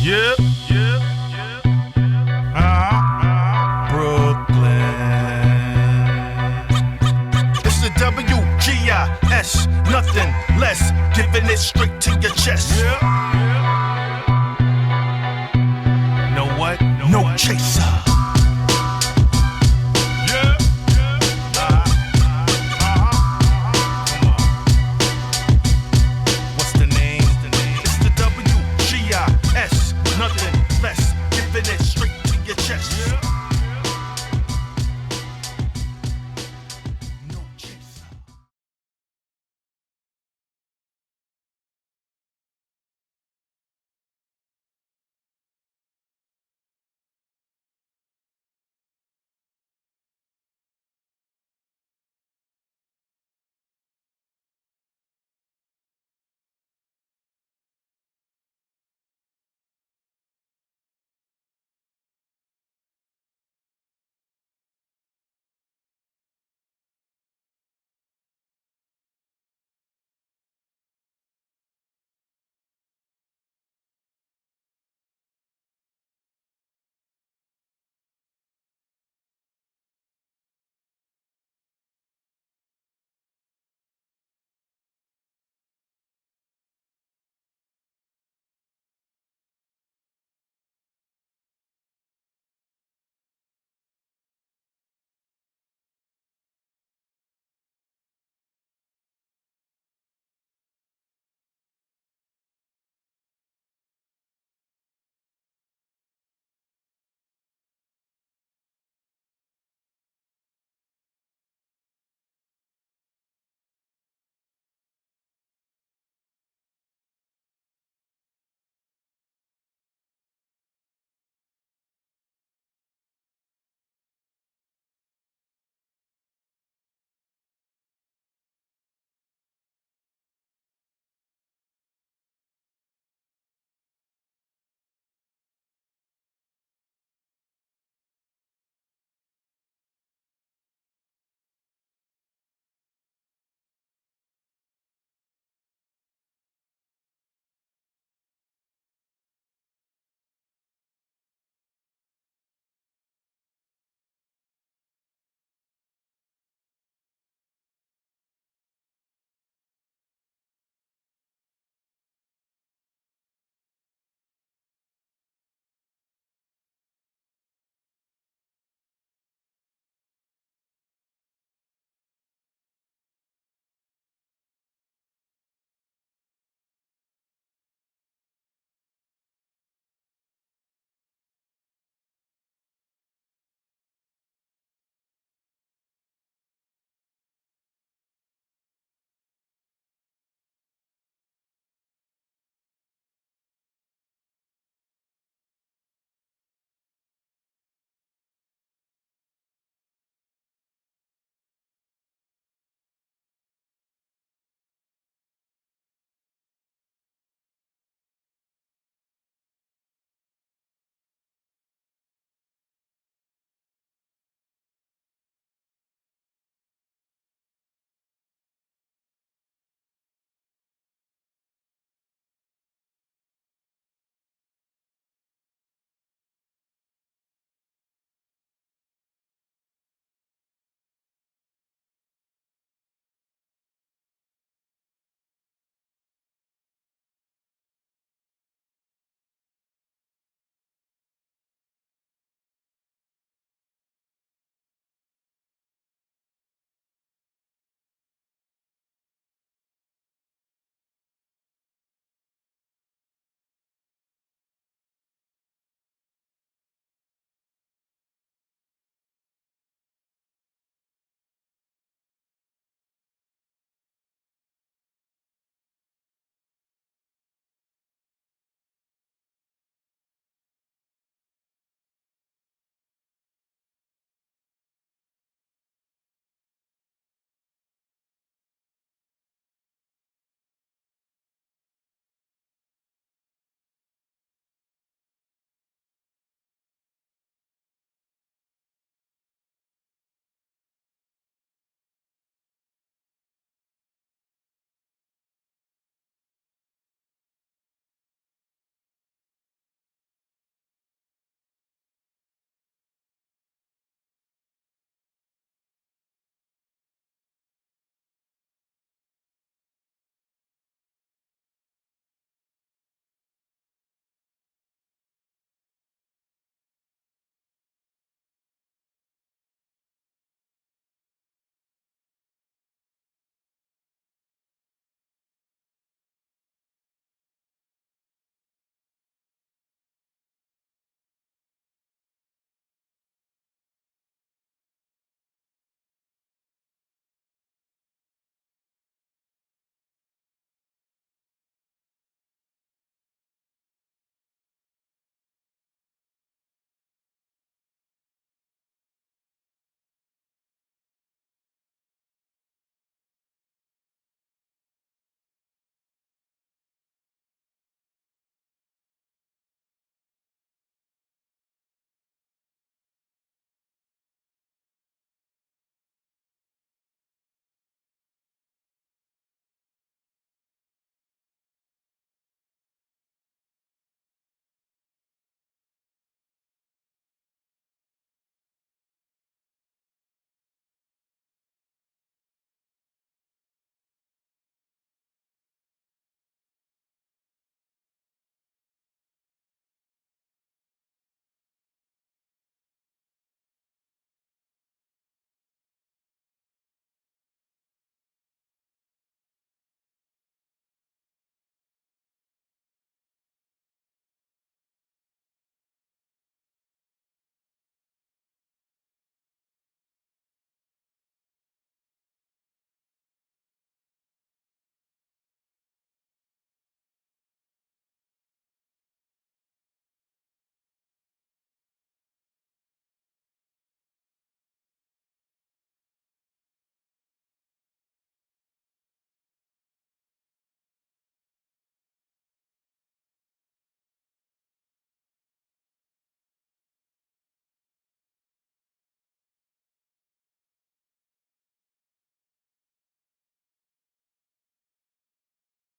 Yeah, yeah, Brooklyn. It's the WGIS, nothing less, giving it straight to your chest. Yeah. Know what? No chaser.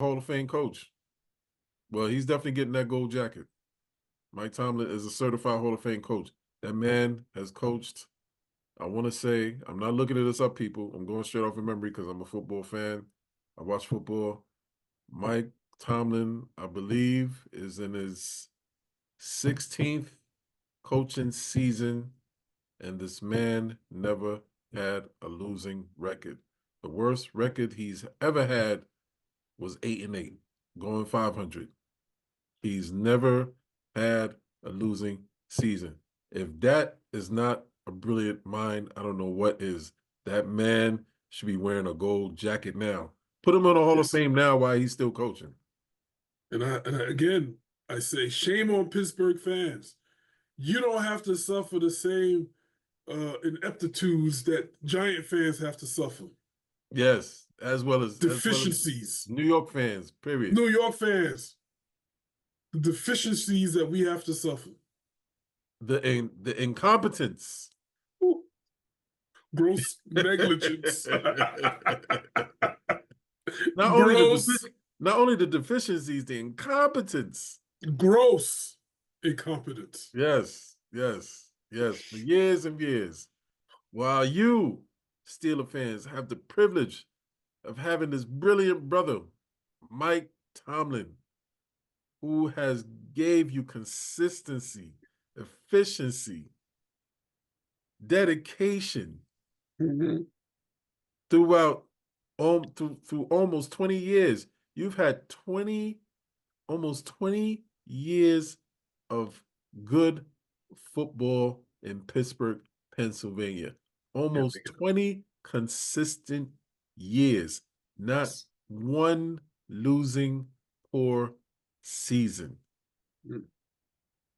Hall of Fame coach. Well, he's definitely getting that gold jacket. Mike Tomlin is a certified Hall of Fame coach. That man has coached, I want to say, I'm not looking at this up, people. I'm going straight off of memory because I'm a football fan. I watch football. Mike Tomlin, I believe, is in his 16th coaching season, and this man never had a losing record. The worst record he's ever had was 8-8, going 500. He's never had a losing season. If that is not a brilliant mind, I don't know what is. That man should be wearing a gold jacket now. Put him in the Hall of Fame now while he's still coaching. And again, I say shame on Pittsburgh fans. You don't have to suffer the same ineptitudes that Giant fans have to suffer. Yes, as well as deficiencies. New York fans, period. New York fans, the deficiencies that we have to suffer. The incompetence. Ooh. Gross negligence. Not only the deficiencies, the incompetence. Gross incompetence. Yes. For years and years. While you, Steeler fans, have the privilege of having this brilliant brother, Mike Tomlin, who has gave you consistency, efficiency, dedication throughout through almost 20 years. You've had almost 20 years of good football in Pittsburgh, Pennsylvania. Almost 20 consistent years, not one losing poor season.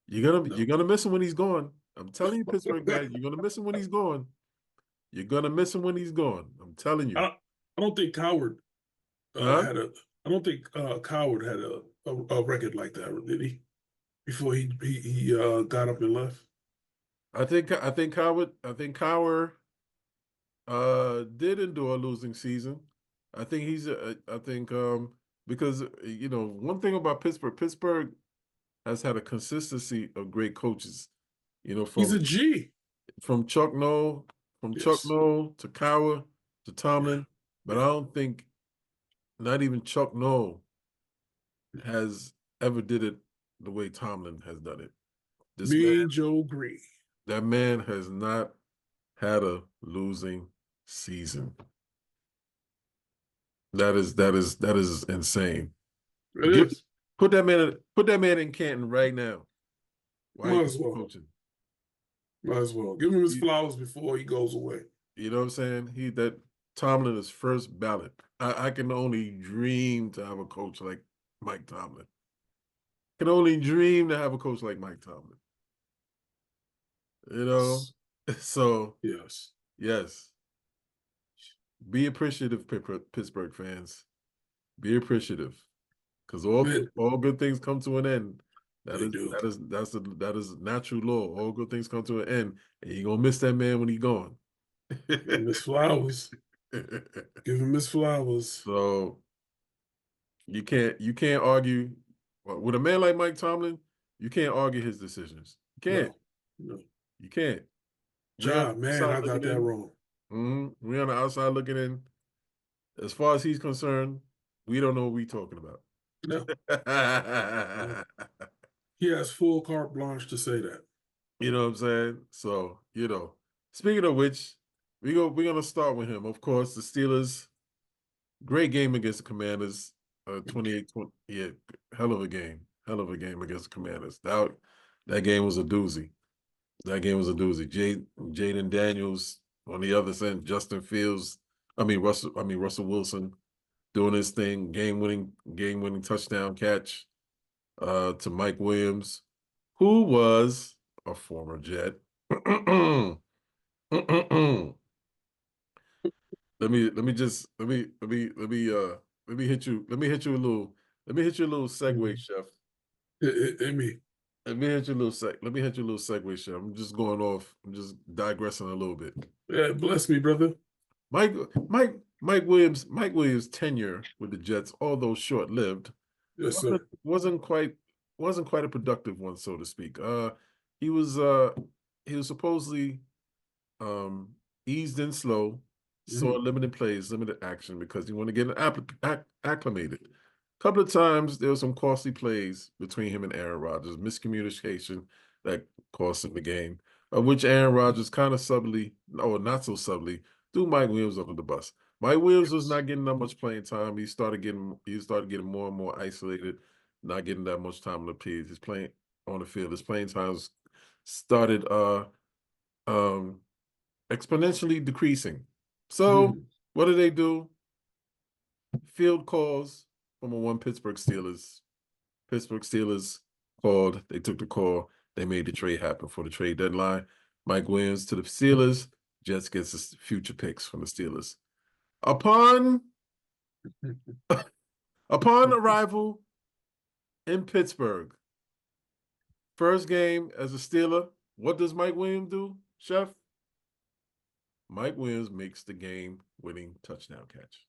You're gonna miss him when he's gone. I'm telling you, Pittsburgh guys, you're gonna miss him when he's gone. You're gonna miss him when he's gone. I'm telling you. I don't think Coward had a. I don't think Coward had a record like that, did he? Before he got up and left. I think Coward did endure a losing season. I think because one thing about Pittsburgh has had a consistency of great coaches. He's a G. From Chuck Noll, to Coward to Tomlin, but I don't think not even Chuck Noll has ever did it the way Tomlin has done it. Joe Green. That man has not had a losing season. That is insane. Put that man in Canton right now. Might as well. Might as well. Give him his flowers before he goes away. You know what I'm saying? That Tomlin is first ballot. I can only dream to have a coach like Mike Tomlin. Can only dream to have a coach like Mike Tomlin. So yes. Be appreciative, Pittsburgh fans. Be appreciative, because all good things come to an end. That is natural law. All good things come to an end, and you're gonna miss that man when he's gone. Give him his flowers. Give him his flowers. So you can't argue with a man like Mike Tomlin. You can't argue his decisions. You can't. No. You can't. Man, I got that wrong. We're on the outside looking in. As far as he's concerned, we don't know what we're talking about. No. He has full carte blanche to say that. You know what I'm saying? So, speaking of which, we're gonna start with him. Of course, the Steelers, great game against the Commanders. 28-20. Yeah, hell of a game. Hell of a game against the Commanders. That game was a doozy. Jaden Daniels on the other end, Russell Wilson doing his thing, game winning touchdown catch to Mike Williams, who was a former Jet. Let me hit you a little segue, Chef. Hit me. Let me hit you a little segue, Chef. I'm just digressing a little bit. Yeah, bless me, brother. Mike Mike Williams' tenure with the Jets, although short-lived, Yes, sir. wasn't quite a productive one, so to speak. He was supposedly eased in slow, saw limited plays, limited action because he wanted to get acclimated. A couple of times there were some costly plays between him and Aaron Rodgers, miscommunication that cost him the game, of which Aaron Rodgers kind of subtly, or not so subtly, threw Mike Williams under the bus. Mike Williams was not getting that much playing time. He started getting more and more isolated, not getting that much time on the field. His playing on the field, his playing times started exponentially decreasing. So what do they do? Field calls from one Pittsburgh Steelers. Pittsburgh Steelers called. They took the call. They made the trade happen for the trade deadline. Mike Williams to the Steelers. Jets gets his future picks from the Steelers. Upon arrival in Pittsburgh, first game as a Steeler, what does Mike Williams do, Chef? Mike Williams makes the game-winning touchdown catch.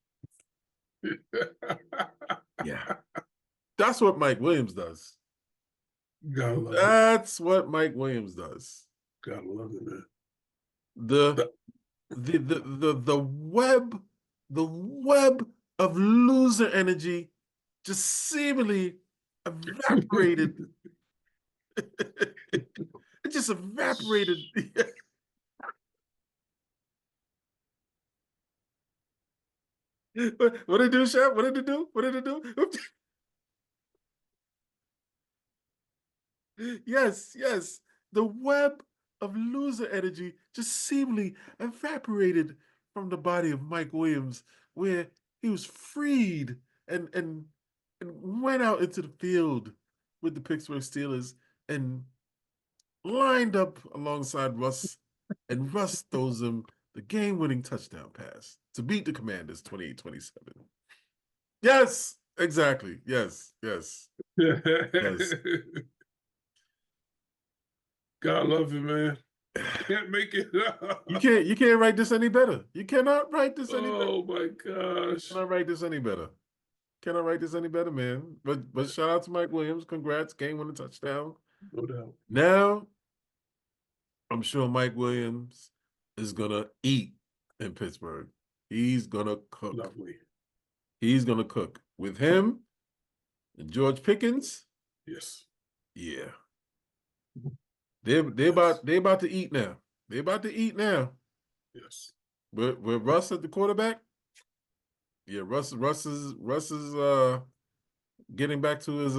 Yeah. That's what Mike Williams does. Gotta love That's what Mike Williams does. Gotta love it, man. The web of loser energy just seemingly evaporated. It just evaporated. What did it do, Chef? What did it do? What did it do? Yes. The web of loser energy just seemingly evaporated from the body of Mike Williams, where he was freed and went out into the field with the Pittsburgh Steelers and lined up alongside Russ, and Russ throws him the game-winning touchdown pass to beat the Commanders 28-27. Yes, exactly. Yes. God love it, man. Can't make it up. You can't write this any better. You cannot write this any better. Oh my gosh. Cannot write this any better. Cannot write this any better, man. But shout out to Mike Williams. Congrats, game-winning touchdown. No doubt. Now, I'm sure Mike Williams is gonna eat in Pittsburgh. He's gonna cook. Lovely. He's gonna cook with him and George Pickens. Yes. Yeah. They're about to eat now. They're about to eat now. Yes. With Russ at the quarterback. Yeah, Russ is getting back to his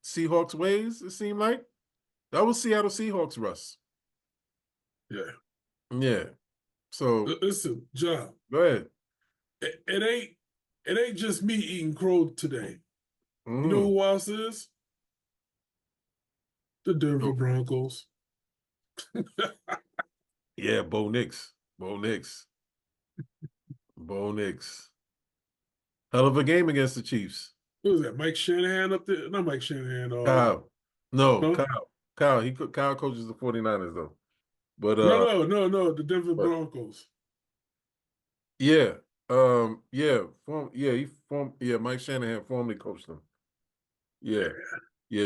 Seahawks ways, it seemed like. That was Seattle Seahawks Russ. Yeah. Yeah. So listen, John. Go ahead. It ain't just me eating crow today. You know who else is? The Denver Broncos. Yeah, Bo Nix. Hell of a game against the Chiefs. Who was that? Mike Shanahan up there? Not Mike Shanahan. Kyle. No, huh? Kyle. Kyle coaches the 49ers though. But no, the Denver Broncos. Yeah. Mike Shanahan formerly coached them. Yeah.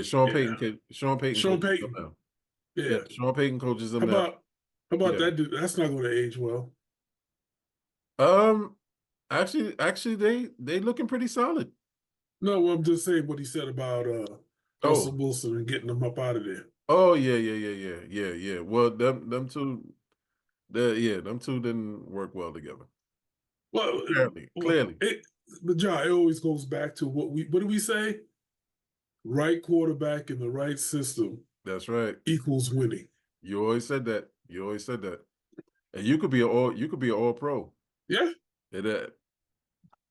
Sean Payton. Sean Payton. Now. Yeah. Sean Payton coaches them How now. about that dude? That's not going to age well. Actually, they looking pretty solid. No, I'm just saying what he said about Russell Wilson and getting them up out of there. Oh yeah. Well, them two didn't work well together. Well, clearly. But John, it always goes back to what do we say? Right quarterback in the right system. That's right. Equals winning. You always said that. And you could be an all pro. Yeah.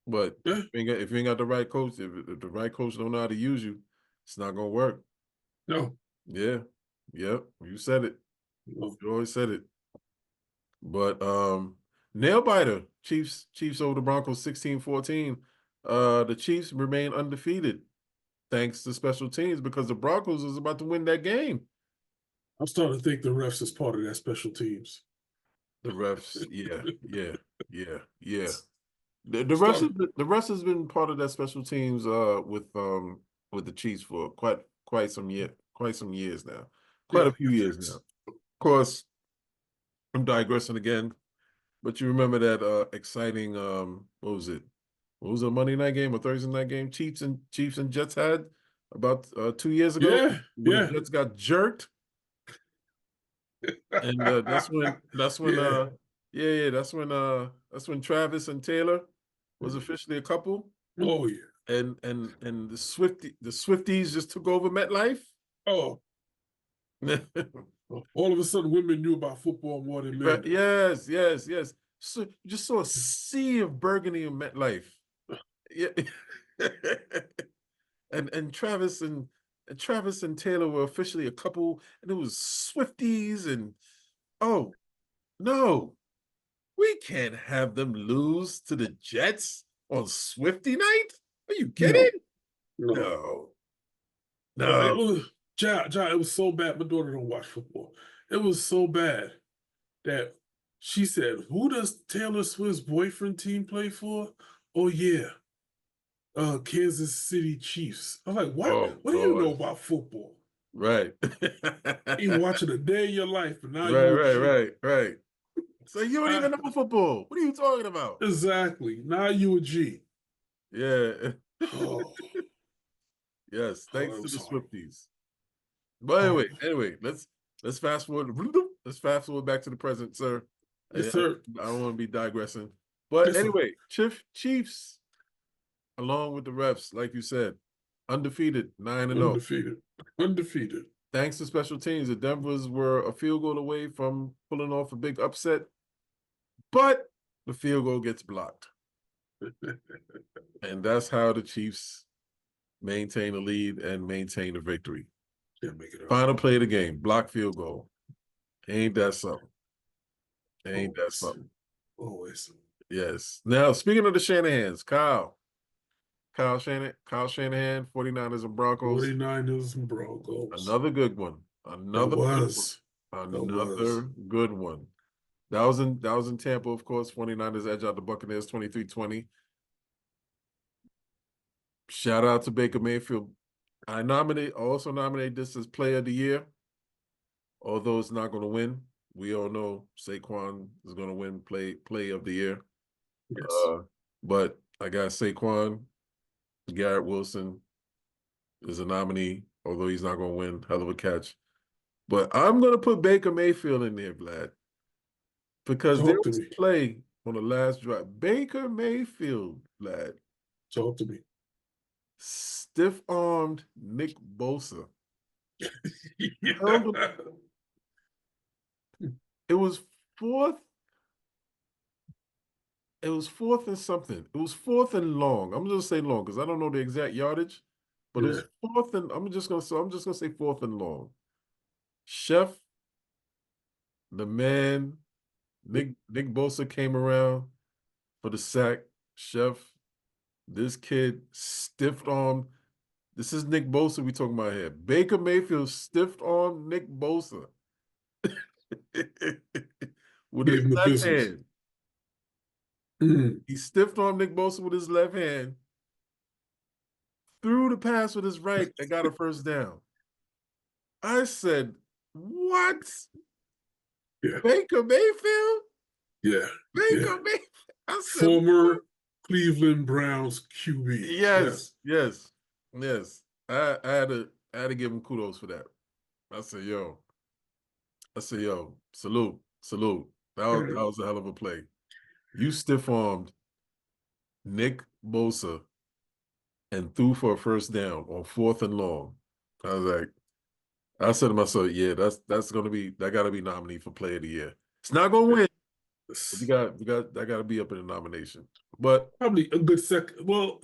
But if you ain't got the right coach, if the right coach don't know how to use you, it's not gonna work. No. Yeah. Yep. You said it. No. You always said it. But nail biter. Chiefs over the Broncos 16-14. The Chiefs remain undefeated thanks to special teams because the Broncos is about to win that game. I'm starting to think the refs is part of that special teams. The refs, yeah. Start, The refs has been part of that special teams with the Chiefs for quite some years now. Quite yeah. a few years now. Of course, I'm digressing again, but you remember that exciting what was it? What was it, a Monday night game or Thursday night game? Chiefs and Jets had about 2 years ago Yeah, when the yeah, Jets got jerked. And that's when yeah. that's when Travis and Taylor was officially a couple, Oh yeah. and the Swifties just took over MetLife. Oh, all of a sudden, women knew about football more than men. Right, yes. So you just saw a sea of burgundy in MetLife. Yeah. and Travis and Taylor were officially a couple, and it was Swifties, and oh no, we can't have them lose to the Jets on Swifty night. Are you kidding? No. No. It was it was so bad. My daughter don't watch football. It was so bad that she said, "Who does Taylor Swift's boyfriend team play for?" Oh yeah, Kansas City Chiefs. I'm like, what? Oh What do you know God. about football? Right. You watching a day in your life, and now you a G. Right. So you don't even know football. What are you talking about? Exactly. Now you a G. Yeah. Oh, Yes, thanks to I'm the sorry. Swifties. But Oh, anyway, let's fast forward. Let's fast forward back to the present, sir. yes, sir. I don't want to be digressing. But Yes, sir. anyway, Chiefs, along with the refs, like you said, undefeated, 9-0. Undefeated. Thanks to special teams, the Denvers were a field goal away from pulling off a big upset, but the field goal gets blocked. And that's how the Chiefs maintain a lead and maintain a victory. Can't make it up. Final play of the game, block field goal. Ain't that something? Ain't that something? Always. Yes. Now, speaking of the Shanahans, Kyle Shanahan, 49ers and Broncos. 49ers and Broncos. Another good one. Another good one. That was in Tampa, of course. 49ers edge out the Buccaneers 23-20. Shout out to Baker Mayfield. I also nominate this as Player of the Year, although it's not going to win. We all know Saquon is going to win Play of the Year. Yes. But I got Saquon. Garrett Wilson is a nominee, although he's not going to win. Hell of a catch. But I'm going to put Baker Mayfield in there, Vlad, because there was a play on the last drive. Baker Mayfield, Vlad. Talk to me. Stiff-armed Nick Bosa. It was fourth and something. It was fourth and long. I'm just gonna say long because I don't know the exact yardage, but it was fourth and I'm just gonna say fourth and long. Chef, the man, Nick Bosa came around for the sack. Chef, this kid stiff-armed. This is Nick Bosa we talking about here. Baker Mayfield stiff-armed Nick Bosa with his left hand. He stiffed-armed Nick Bosa with his left hand, threw the pass with his right, and got a first down. I said, what? Yeah. Baker Mayfield? Yeah. Baker Mayfield? I said, former Cleveland Browns QB. Yes. I had to give him kudos for that. I said, yo, salute. That was a hell of a play. You stiff-armed Nick Bosa and threw for a first down on fourth and long. I said to myself, yeah, that got to be nominated for Player of the Year. It's not going to win. But that got to be up in the nomination. But probably a good second. Well,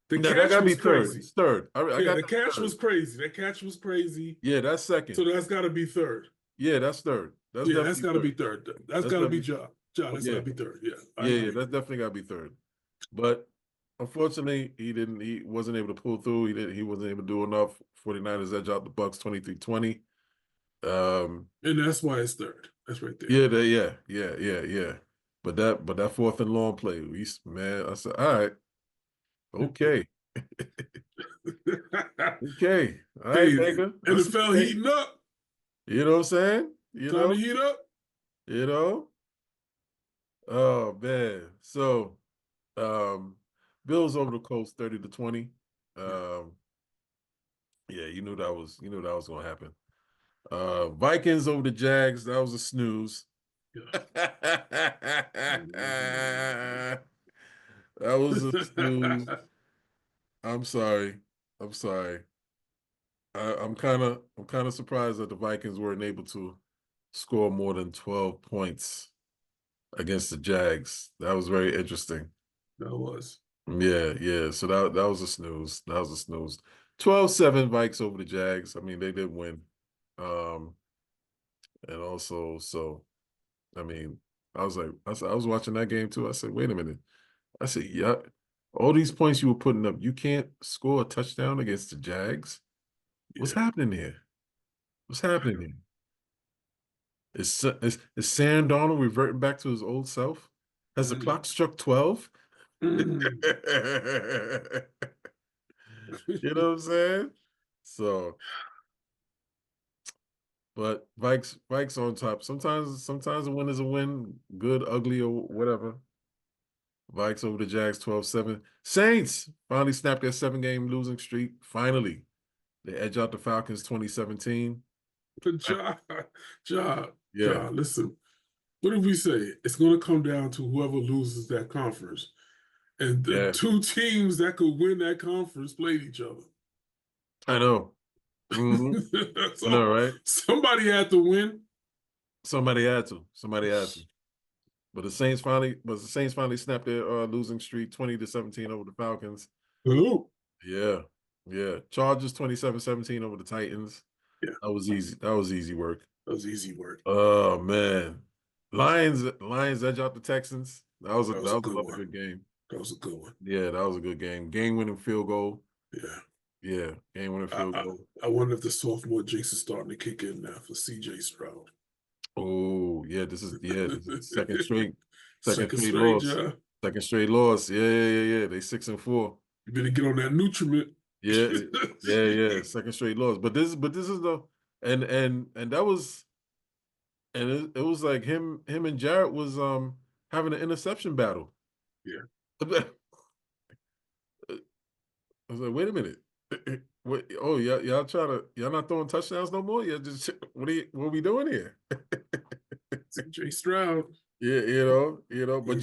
the catch was crazy. It's third. The catch was crazy. That catch was crazy. Yeah, that's second. So that's got to be third. Yeah, that's third. That's got to be third. That's got to be John. That's got to be third. Yeah. That's definitely got to be third. But unfortunately, he wasn't able to pull through. He wasn't able to do enough. 49ers edge out the Bucs 23-20. And that's why it's third. That's right there. Yeah. But that fourth and long play, man, I said, all right, okay. Okay. All right, Hey, Baker. I see NFL you, Baker. heating up. You know what I'm saying? Time to heat up. You know? Oh man. So Bills over the Colts 30-20. Um, yeah, you knew that was gonna happen. Vikings over the Jags, that was a snooze. Yeah. That was a snooze. I'm sorry. I'm sorry. I'm kind of surprised that the Vikings weren't able to score more than 12 points against the Jags. That was very interesting. That was. Yeah. So that was a snooze. That was a snooze. 12-7 Vikes over the Jags. I mean, they did win. And also, so I mean, I was watching that game too. I said, wait a minute. I said, yeah, all these points you were putting up, you can't score a touchdown against the Jags. What's Yeah. happening here? What's happening here? Is Sam Darnold reverting back to his old self? Has the clock struck 12? Mm. You know what I'm saying? So, but Vikes on top. Sometimes a win is a win, good, ugly, or whatever. Vikes over the Jags 12-7. Saints finally snapped their 7-game losing streak. Finally. They edge out the Falcons 2017. But Yeah. John, listen. What did we say? It's going to come down to whoever loses that conference. And the Yeah. two teams that could win that conference played each other. I know. Mm-hmm. So I know, right? somebody had to win. Somebody had to. But the Saints finally snapped their losing streak 20-17 over the Falcons. Hello. Yeah. Chargers 27-17 over the Titans. Yeah. That was easy. That was easy work. That was easy work. Oh man. Lions edge out the Texans. That was a good another one. good game. That was a good one. Yeah, that was a good game. Game-winning field goal. Yeah. Game-winning field goal. I wonder if the sophomore jinx is starting to kick in now for CJ Stroud. Oh, this is second straight straight, loss. yeah. Second straight loss. Yeah. They 6-4. You better get on that nutriment. Yeah. Second straight loss. But this is the and that was it was like him and Jarrett was having an interception battle. Yeah. I was like, wait a minute. What, oh, y'all not throwing touchdowns no more? Yeah, just what are we doing here? CJ Stroud. Yeah, but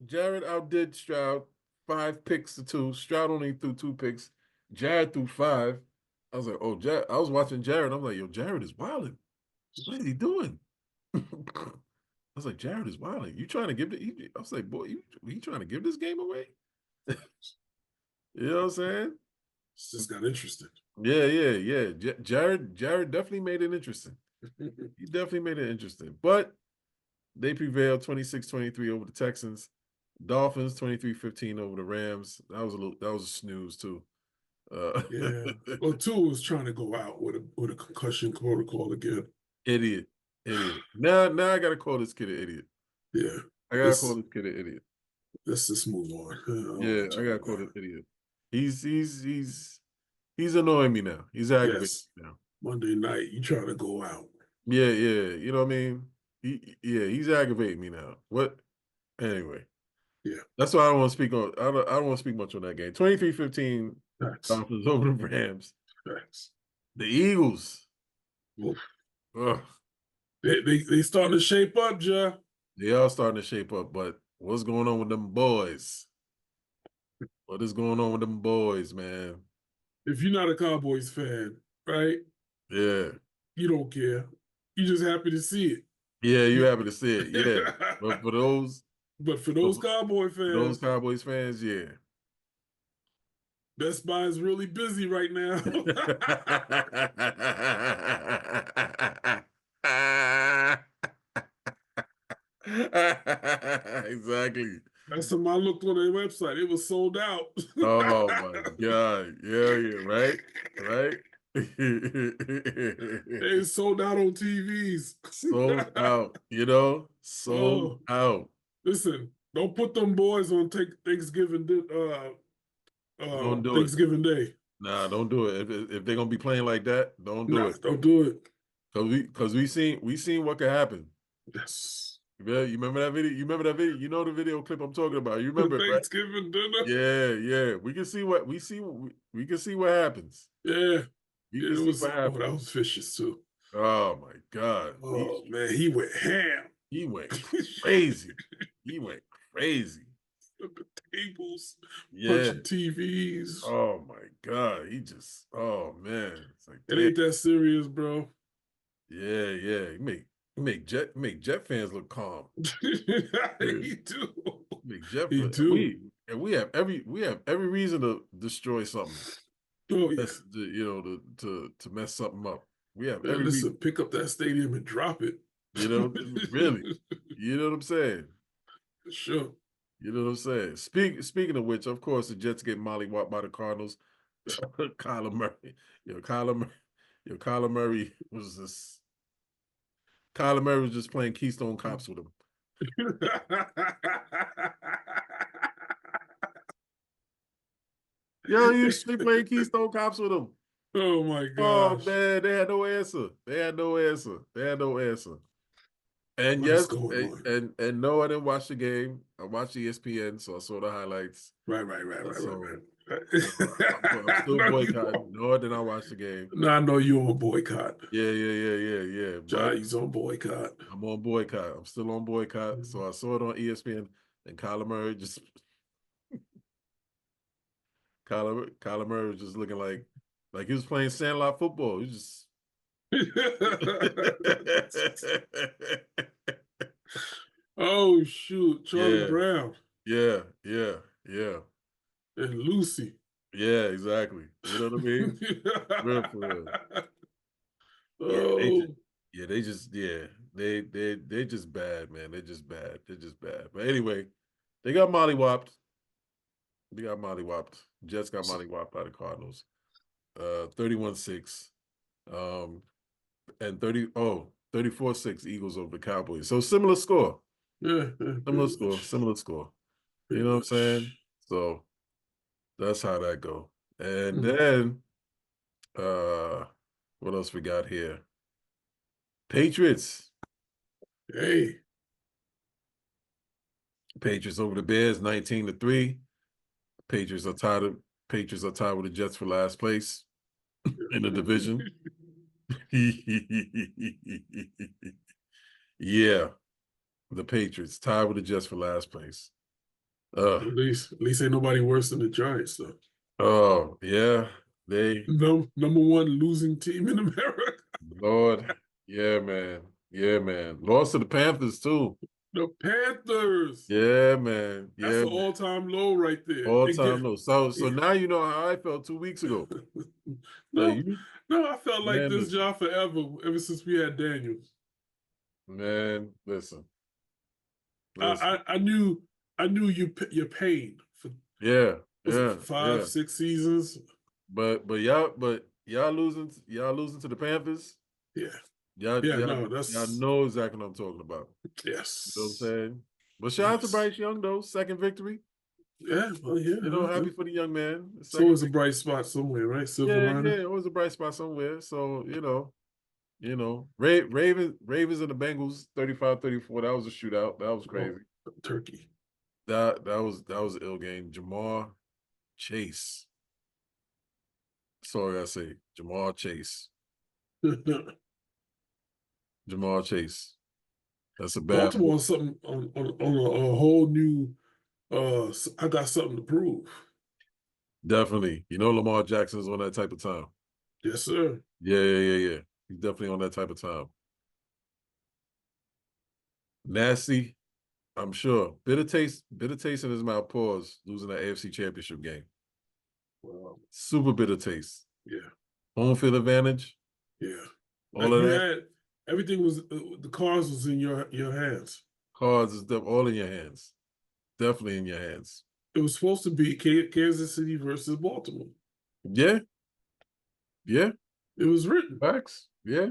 Jared outdid Stroud 5 picks to 2. Stroud only threw 2 picks. Jared threw 5. I was like, oh, I was watching Jared. I'm like, yo, Jared is wilding. What is he doing? I was like, Jared is wilding. You trying to give I was like, boy, you trying to give this game away? You know what I'm saying? It's just got interesting. Yeah. Jared definitely made it interesting. He definitely made it interesting. But they prevailed 26-23 over the Texans. Dolphins 23-15 over the Rams. That was a snooze too. Yeah. Well, Tua was trying to go out with a concussion protocol again. Idiot. Now I gotta call this kid an idiot. Yeah. I gotta call this kid an idiot. Let's just move on. I gotta call this idiot. He's annoying me now. He's aggravating me now. Monday night, you trying to go out. Yeah. You know what I mean? He's aggravating me now. What? Anyway. Yeah. That's why I don't want to speak on. I don't want to speak much on that game. 23-15 Dolphins over the Rams. Thanks. The Eagles. Ugh. They starting to shape up, Ja. They are starting to shape up, but what's going on with them boys? What is going on with them boys, man? If you're not a Cowboys fan, right? Yeah. You don't care. You're just happy to see it. Yeah, you're happy to see it. Yeah. But for those Cowboys fans, yeah. Best Buy is really busy right now. Exactly. That's time I looked on their website. It was sold out. Oh my God. Yeah, right. They sold out on TVs. Sold out, you know, sold Oh, out. listen, don't put them boys on Don't do it. Thanksgiving Day. Nah, don't do it. If they're gonna be playing like that, don't do Nah, it. don't do it. Cause we seen what could happen. Yes. Yeah, you remember that video? You remember that video? You know the video clip I'm talking about. You The remember it, right? Thanksgiving dinner. Yeah, yeah. We can see what we can see what happens. Yeah. We Yeah, can it see was. what Oh, that happens. was vicious too. Oh my God. Oh man, he went ham. He went crazy. He went crazy. Flipping tables, Yeah. punching TVs. Oh my God. Oh man. It's like, It damn. ain't that serious, bro. Yeah, yeah. Make Jet fans look calm. He do. Make Jet He fans, do. we have every reason to destroy something. Oh yeah. That's to mess something up. We have Man, every listen, reason, pick up that stadium and drop it. really. You know what I'm saying? Sure. You know what I'm saying? Speaking of which, of course, the Jets get mollywopped by the Cardinals. Kyler Murray, Kyler Murray was just Kyler Murray was just playing Keystone Cops with him. Yo, he was straight playing Keystone Cops with him. Oh my Oh gosh. man, they had no answer. They had no answer. And What is yes, going on? and no, I didn't watch the game. I watched ESPN, so I saw the highlights. Right. So I'm still No, boycotting. No, I did not watch the game. no, I know you're on boycott. Yeah. But Johnny's on boycott. I'm on boycott. I'm still on boycott. So I saw it on ESPN, and Kyler Murray was just looking like he was playing sandlot football. He was just Oh shoot, Charlie Brown yeah. and Lucy. Yeah, exactly. You know what I mean? Real for real. Oh, They just bad, man. They're just bad. But anyway, they got mollywopped. Jets got mollywopped by the Cardinals. 31-6. And 34-6 Eagles over the Cowboys. So similar score. Similar score. You know what I'm saying? So that's how that go. And then what else we got here? Patriots. Hey. Patriots over the Bears, 19-3. Patriots are tied with the Jets for last place in the division. Yeah. The Patriots tied with the Jets for last place. At least ain't nobody worse than the Giants, though. Oh, yeah. Number one losing team in America. Lord. Yeah, man. Lost to the Panthers, too. The Panthers. Yeah, man. That's an all-time low right there. All-time low. So now you know how I felt 2 weeks ago. No, I felt like this listen. job forever, ever since we had Daniels. Man, listen. I knew your pain for 5, 6 seasons. But y'all losing to the Panthers. Yeah. Y'all know exactly what I'm talking about. Yes. You know what I'm saying? But shout out to Bryce Young though, second victory. Yeah, well, yeah. You know, happy for the young man. It's always a bright spot somewhere, right? Silver lining. Yeah, always a bright spot somewhere. So, Ravens and the Bengals, 35-34. That was a shootout. That was crazy. Turkey. That was an ill game. Jamar Chase. Sorry, I say Jamar Chase. Jamar Chase. That's a bad. Baltimore on something on a whole new. I got something to prove. Definitely, Lamar Jackson's on that type of time. Yes, sir. Yeah. He's definitely on that type of time. Nasty, I'm sure. Bitter taste in his mouth. Pause. Losing that AFC Championship game. Wow. Super bitter taste. Yeah. Home field advantage. Yeah. All of that. Everything was the cards was in your hands. Cards is all in your hands. Definitely in your hands. It was supposed to be Kansas City versus Baltimore. Yeah. It was written. Facts. Yeah.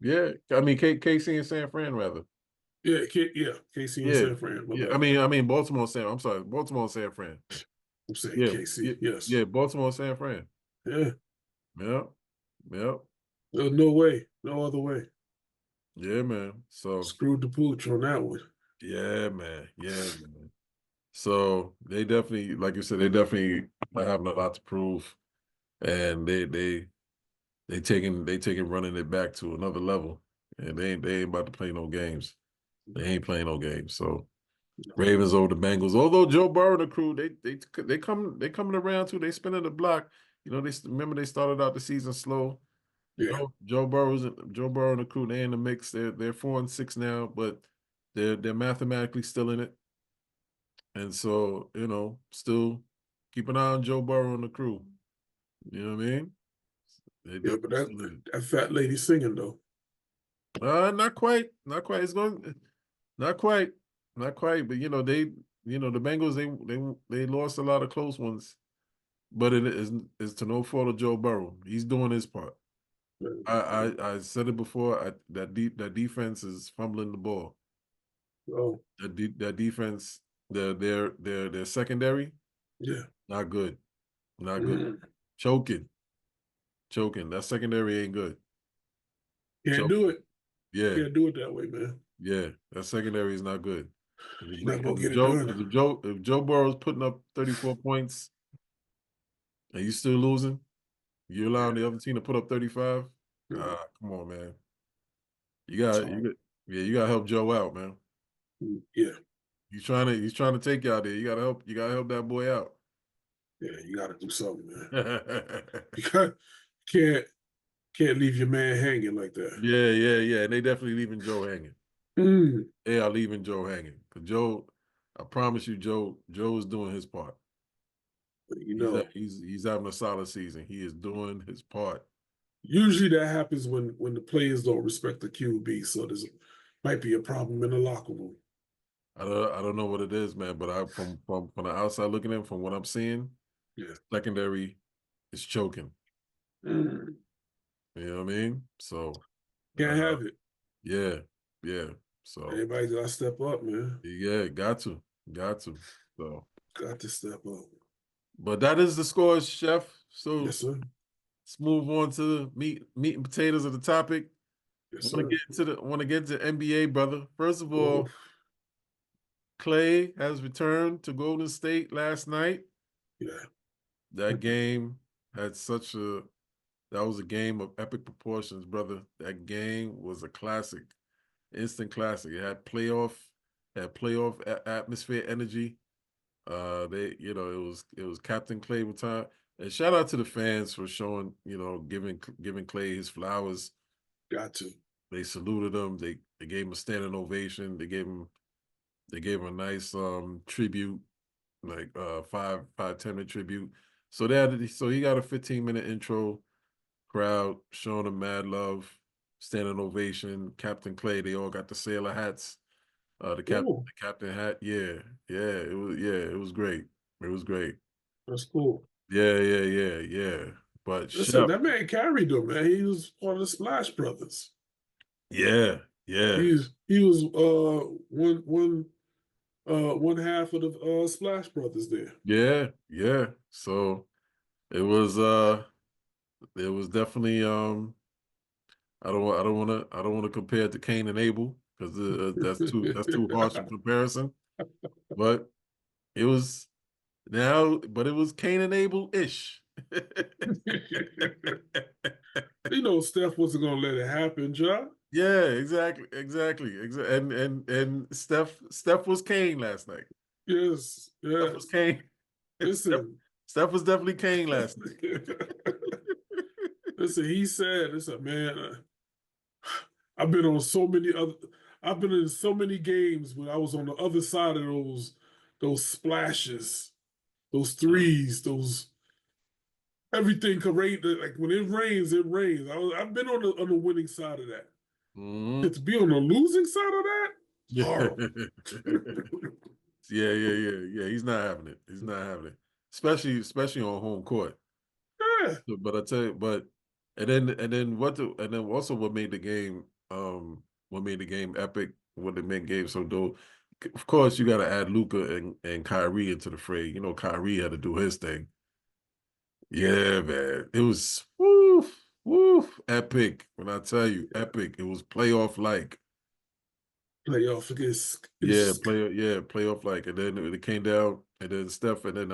Yeah. I mean, KC and San Fran, rather. Yeah, KC and Yeah. San Fran. My Yeah. bad. I mean, Baltimore, I'm sorry, Baltimore and San Fran. I'm saying Yeah. KC. Yeah. Yes. Yeah. Baltimore and San Fran. Yeah. Yeah. Yeah. There's no way. No other way. Yeah, man. So, Screwed the pooch on that one. yeah, man. Yeah, man. So they definitely, like you said, they definitely are having a lot to prove. And they taking running it back to another level. And they ain't about to play no games. They ain't playing no games. So Ravens over the Bengals. Although Joe Burrow and the crew, they coming around too. They spinning the block. You know, remember they started out the season slow. Yeah. Joe Burrow and the crew, they in the mix. They're 4-6 now, but they're mathematically still in it. And so, you know, still keep an eye on Joe Burrow and the crew. You know what I mean? They Yeah, definitely but still in that fat lady singing though. it. Not quite. Not quite. It's going not quite. Not quite. But the Bengals, they lost a lot of close ones. But it's to no fault of Joe Burrow. He's doing his part. I said it before. That defense is fumbling the ball. Oh, That defense, their secondary, yeah. not good, not good. Mm. Choking. That secondary ain't good. Can't Choke. do it. Yeah, Can't do it that way, man. yeah. That secondary is not good. Not gonna get it done. If Joe Burrow's putting up 34 points and you still losing, you allowing the other team to put up 35. Mm. Come on, man. It's hard. You gotta help Joe out, man. Yeah. He's trying to take you out there. You gotta help that boy out. Yeah, you gotta do something, man. You can't leave your man hanging like that. Yeah. And they definitely leaving Joe hanging. Mm. They are leaving Joe hanging. 'Cause Joe, I promise you, Joe is doing his part. But you know, He's having a solid season. He is doing his part. usually that happens when the players don't respect the QB, so there's might be a problem in the locker room. I don't know what it is, man. But from the outside looking in, from what I'm seeing, Yeah. secondary is choking. Mm. You know what I mean? So Can't have it. yeah. So Everybody gotta step up, man. yeah, got to. So, Got to step up. but that is the scores, Chef. So Yes, sir. let's move on to the meat and potatoes of the topic. Yes, Want sir. to get to NBA, brother. First of all, Oof. Klay has returned to Golden State last night. Yeah. That game had that was a game of epic proportions, brother. That game was a classic, instant classic. It had playoff atmosphere, energy. It was Captain Klay with time. And shout out to the fans for showing, giving Klay his flowers. Got to. They saluted him. They gave him a standing ovation. They gave him a nice tribute, like 10-minute tribute. So he got a 15-minute intro, crowd showing him mad love, standing ovation. Captain Klay, they all got the sailor hats. The captain hat, yeah. It was great. It was great. That's cool. Yeah. But Listen, Chef, that man carried them, man. He was one of the Splash Brothers. yeah. He was one half of the Splash Brothers there. Yeah. So it was definitely I don't want to compare it to Cain and Abel because that's too harsh a comparison. But it was Cain and Abel-ish. Steph wasn't gonna let it happen, John. Yeah, exactly. And Steph was Cain last night. Yes. Steph was Cain. Listen. Steph was definitely Cain last night. Listen, he said, man, I've been in so many games when I was on the other side of those splashes, those threes, those everything could rain. Like when it rains, it rains. I've been on the winning side of that. Mm-hmm. To be on the losing side of that, horrible. Yeah. He's not having it. Especially on home court. Yeah. But I tell you, and then also what made the game epic, what it made game so dope. Of course, you got to add Luka and Kyrie into the fray. You know, Kyrie had to do his thing. Yeah, man, it was epic. When I tell you epic, it was playoff like. Playoff against Playoff like, and then it came down, and then Steph, and then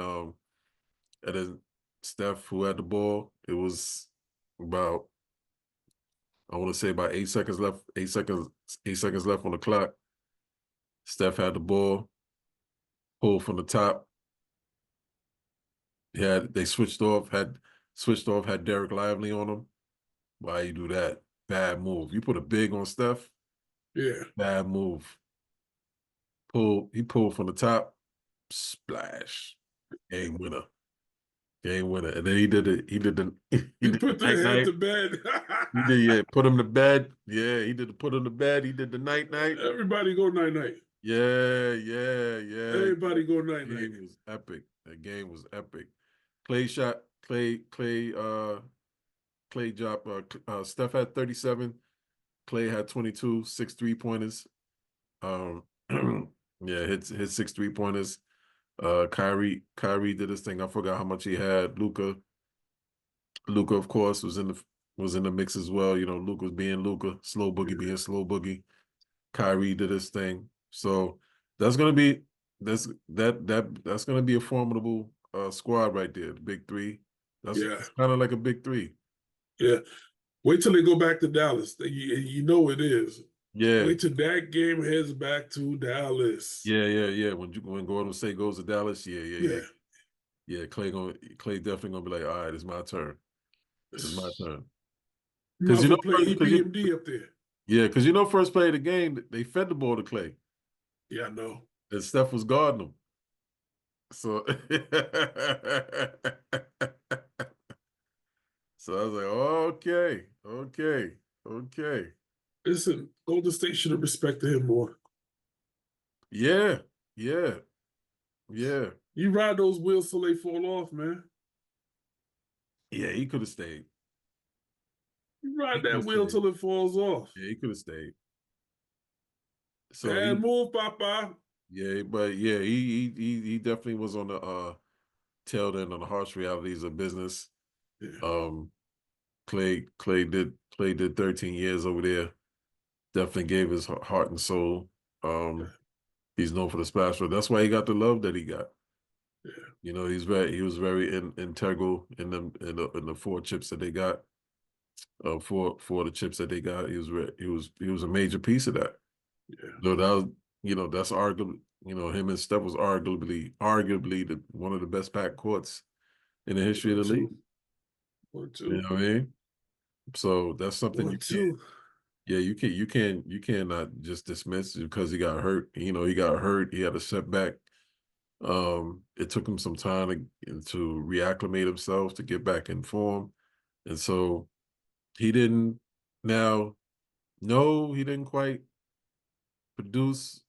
Steph who had the ball. It was about I want to say about 8 seconds left. 8 seconds left on the clock. Steph had the ball, pulled from the top. They switched off, had Derek Lively on him. Why you do that? Bad move. You put a big on Steph. yeah. Bad move. He pulled from the top. Splash. Game winner. Game winner. And then he did the He the put night their head night. to bed. He did, yeah, put him to bed. Yeah, he did the put him to bed. He did the night night. Everybody go night night. Yeah. Everybody go night The night. game was epic. The game was epic. Klay dropped. Steph had 37. Klay had 22, 6 3-pointers. Yeah, hit 6 3-pointers. Kyrie did his thing. I forgot how much he had. Luka, of course, was in the mix as well. You know, Luka was being Luka, slow boogie being slow boogie. Kyrie did his thing. So that's gonna be that's gonna be a formidable squad right there. The big three. That's kind of like a big three. Yeah. Wait till they go back to Dallas. You know it is. Yeah. Wait till that game heads back to Dallas. Yeah. When Golden State goes to Dallas, yeah. Klay definitely gonna be like, all right, it's my turn. It's my turn. Because you know, play EPMD up there. Yeah, because first play of the game, they fed the ball to Klay. Yeah, I know. And Steph was guarding him. So, so I was like, okay. Listen, Golden State should have respected him more. Yeah. You ride those wheels till they fall off, man. Yeah, he could have stayed. You ride that wheel till it falls off. Yeah, he could have stayed. So bad move, Papa. Yeah, but yeah, he definitely was on the tail end on the harsh realities of business. Yeah. Klay did 13 years over there. Definitely gave his heart and soul. He's known for the splash. That's why he got the love that he got. Yeah. You know, he was very integral in the 4 chips that they got. For the chips that they got, he was a major piece of that. Yeah. So that's arguably, him and Steph was arguably one of the best backcourts in the history of the league. 1, 2. You know what I mean? So that's something 1, 2. you cannot just dismiss because he got hurt. He got hurt. He had a setback. It took him some time to reacclimate himself, to get back in form. And so he didn't quite produce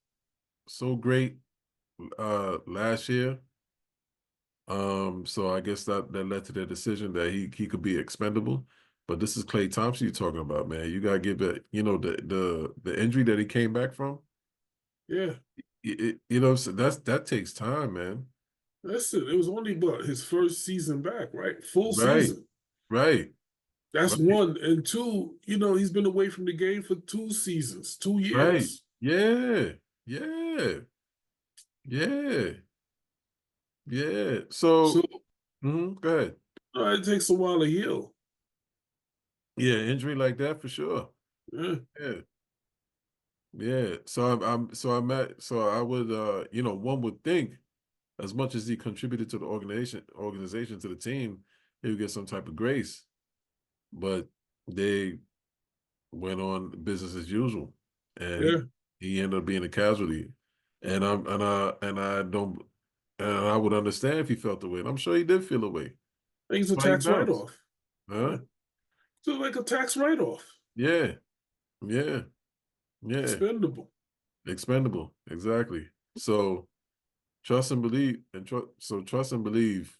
so great last year. So I guess that led to their decision that he could be expendable. But this is Klay Thompson you're talking about, man. You gotta give it, the injury that he came back from. Yeah. So that takes time, man. Listen, it was only his first season back, right? Full season. Right. That's 1. And 2, he's been away from the game for 2 seasons, 2 years. Right. Yeah. So go ahead. It takes a while to heal. Yeah, injury like that for sure. Yeah. So I would one would think as much as he contributed to the organization to the team, he would get some type of grace. But they went on business as usual. And he ended up being a casualty. And I would understand if he felt the way. And I'm sure he did feel the way. He's a tax write-off. Huh? So like a tax write-off. Yeah. Expendable. Exactly. So trust and believe. Trust and believe.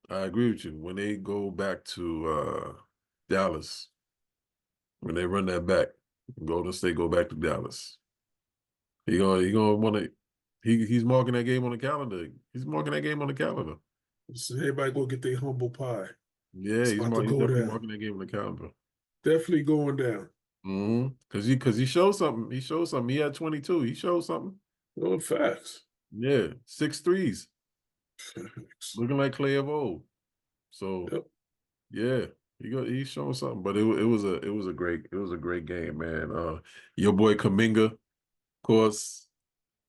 I agree with you. When they go back to Dallas. When they run that back, Golden State go back to Dallas. He gonna want to. He's marking that game on the calendar. He's marking that game on the calendar. So everybody go get their humble pie. Yeah, It's he's about to go definitely down. marking that game on the calendar. Definitely going down. Because he showed something. He showed something. He had 22. He showed something. Oh, facts. Yeah, 6 threes, Facts. looking like Klay of old. So Yep. yeah, he's showing something. But it was a great game, man. Your boy Kuminga, of course,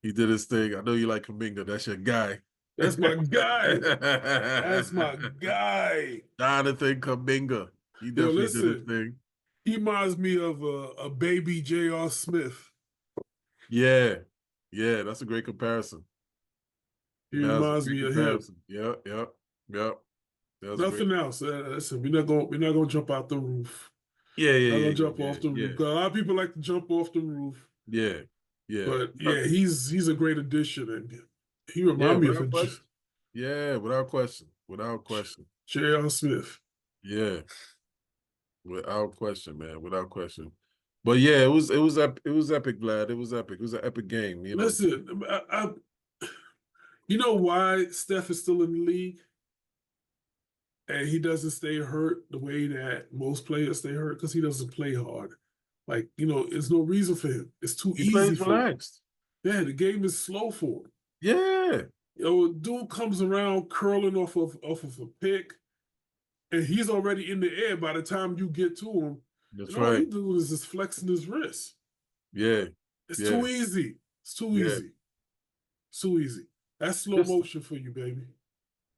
he did his thing. I know you like Kuminga. That's your guy. That's my guy. That's my guy. Jonathan Kuminga. He Yo, definitely did his listen, thing. he reminds me of a baby J.R. Smith. Yeah, that's a great comparison. He That's a reminds great me of him. comparison. Yep. That's Nothing great. else. Listen, we're not gonna jump out the roof. Yeah. Not gonna jump off the roof. 'Cause a lot of people like to jump off the roof. Yeah. But yeah, he's a great addition, and he reminds me of without question. Yeah, without question. J.R. Smith. Yeah, without question, man, without question. But yeah, it was epic, Vlad. It was epic. It was an epic game. You know. Listen, you know why Steph is still in the league, and he doesn't stay hurt the way that most players stay hurt, because he doesn't play hard. Like, there's no reason for him. It's too He easy plays for him. relaxed. Yeah, the game is slow for him. Yeah. Dude comes around curling off of a pick, and he's already in the air by the time you get to him. That's and all he right. doing is just flexing his wrist. Yeah. It's too easy. It's too easy. It's too easy. That's slow motion for you, baby.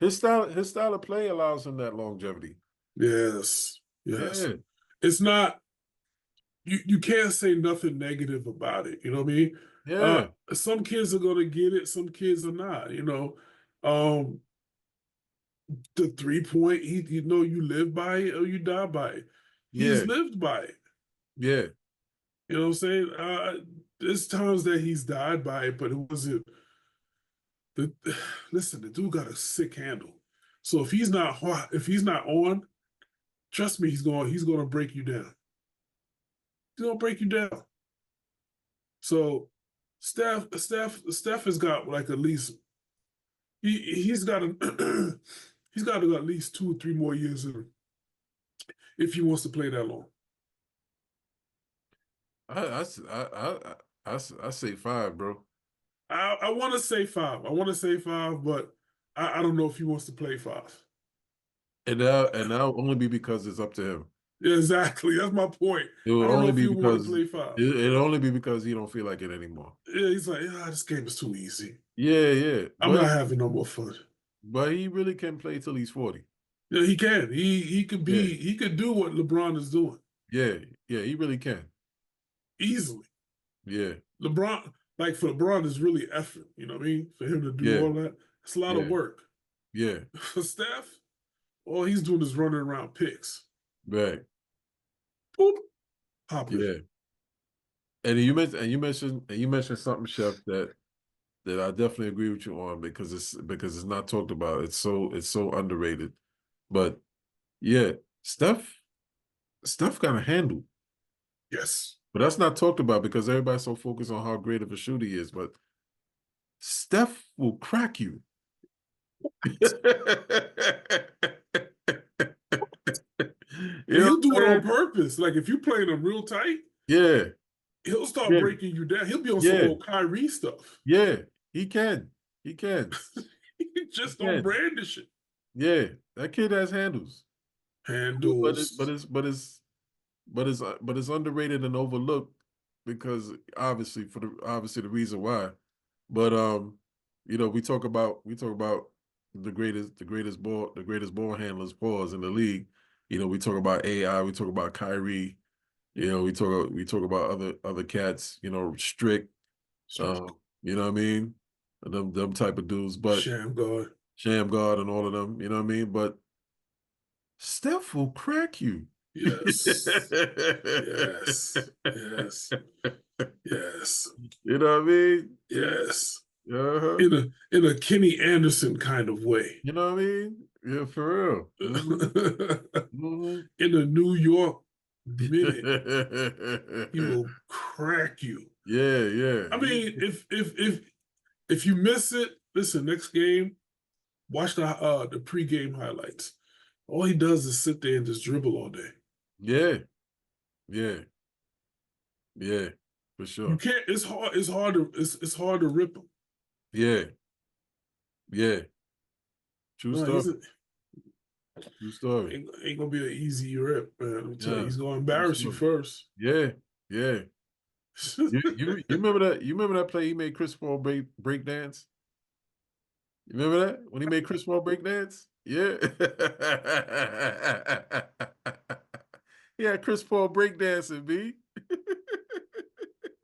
His style of play allows him that longevity. Yes. Yeah. It's not. You can't say nothing negative about it. You know what I mean? Yeah. Some kids are gonna get it. Some kids are not. The 3-point. You live by it or you die by it. He's lived by it. Yeah. You know what I'm saying? There's times that he's died by it, but it wasn't. Listen, the dude got a sick handle. So if he's not on, trust me, he's gonna break you down. He's gonna break you down. So Steph has got like at least he's got he's got at least 2 or 3 more years in him if he wants to play that long. I say 5, bro. I want to say 5. But I don't know if he wants to play 5. And that'll only be because it's up to him. Yeah, exactly. That's my point. It will I don't only know if be he want because to play 5. it'll only be because he don't feel like it anymore. Yeah, he's like, this game is too easy. Yeah. I'm not having no more fun. But he really can play till he's 40. Yeah, he can. He could be. He could do what LeBron is doing. Yeah, he really can. Easily. Yeah. LeBron, like for LeBron, is really effort. You know what I mean? For him to do all that, it's a lot of work. Yeah. For Steph, all he's doing is running around picks. Right. Boop. Pop it. Yeah. And you mentioned something, Chef, that I definitely agree with you on because it's not talked about. It's so underrated. But yeah, Steph got a handle. Yes. But that's not talked about because everybody's so focused on how great of a shooter he is. But Steph will crack you. He'll do it on purpose. Like if you playing him real tight, he'll start breaking you down. He'll be on some old Kyrie stuff. Yeah, he can. He just don't brandish it. Yeah, that kid has handles. But it's underrated and overlooked because obviously the reason why. But we talk about the greatest ball handlers pause in the league. We talk about AI, we talk about Kyrie, we talk about other cats, Strick, you know what I mean? Them type of dudes, but Sham God and all of them, you know what I mean? But Steph will crack you. Yes. You know what I mean? Yes. Uh-huh. In a Kenny Anderson kind of way. You know what I mean? Yeah, for real. in a New York minute, he will crack you. Yeah. I mean, if you miss it, listen, next game, watch the pregame highlights. All he does is sit there and just dribble all day. Yeah, for You sure. can't. It's hard. It's hard to rip him. Yeah. True No, story. True story. ain't gonna be an easy rip, man. Let me tell you, Yeah. he's gonna True embarrass you story. first. Yeah. You remember that? You remember that play he made Chris Paul break dance? You remember that when he made Chris Paul break dance? Yeah. Yeah, Chris Paul break dancing, B.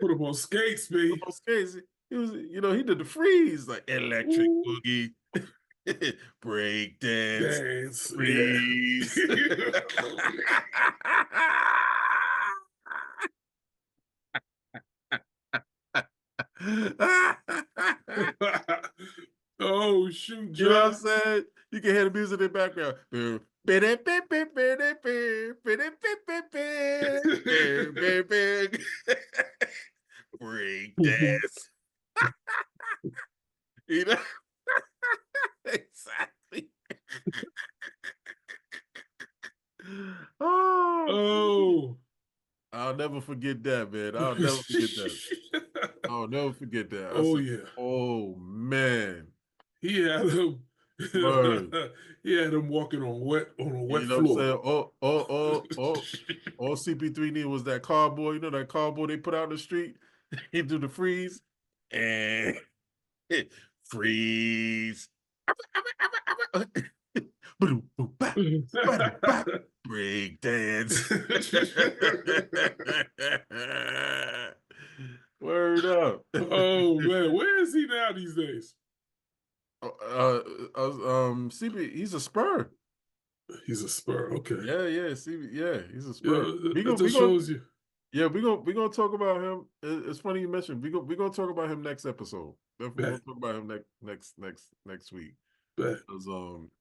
Put him on skates, B. On skates. He was, he did the freeze like electric Ooh. boogie, break dance, Dance, freeze. yeah. Oh shoot, John. You know what I'm saying? You can hear the music in the background. Break dance. You know? Exactly. Oh. I'll never forget that, man. I'll never forget that. I'll never forget that. Oh yeah. Oh man. He had him. Word. He had him walking on a wet You know floor. what I'm saying? All CP3 needed was that cardboard, that cardboard they put out in the street. He do the freeze and freeze. Break dance. Word up. Oh man, where is he now these days? CP, he's a Spur. He's a Spur. Okay. Yeah, CP, yeah, he's a Spur. It just shows you. Yeah, we're gonna talk about him. It's funny you mentioned. We're gonna talk about him next episode. Definitely gonna talk about him next week.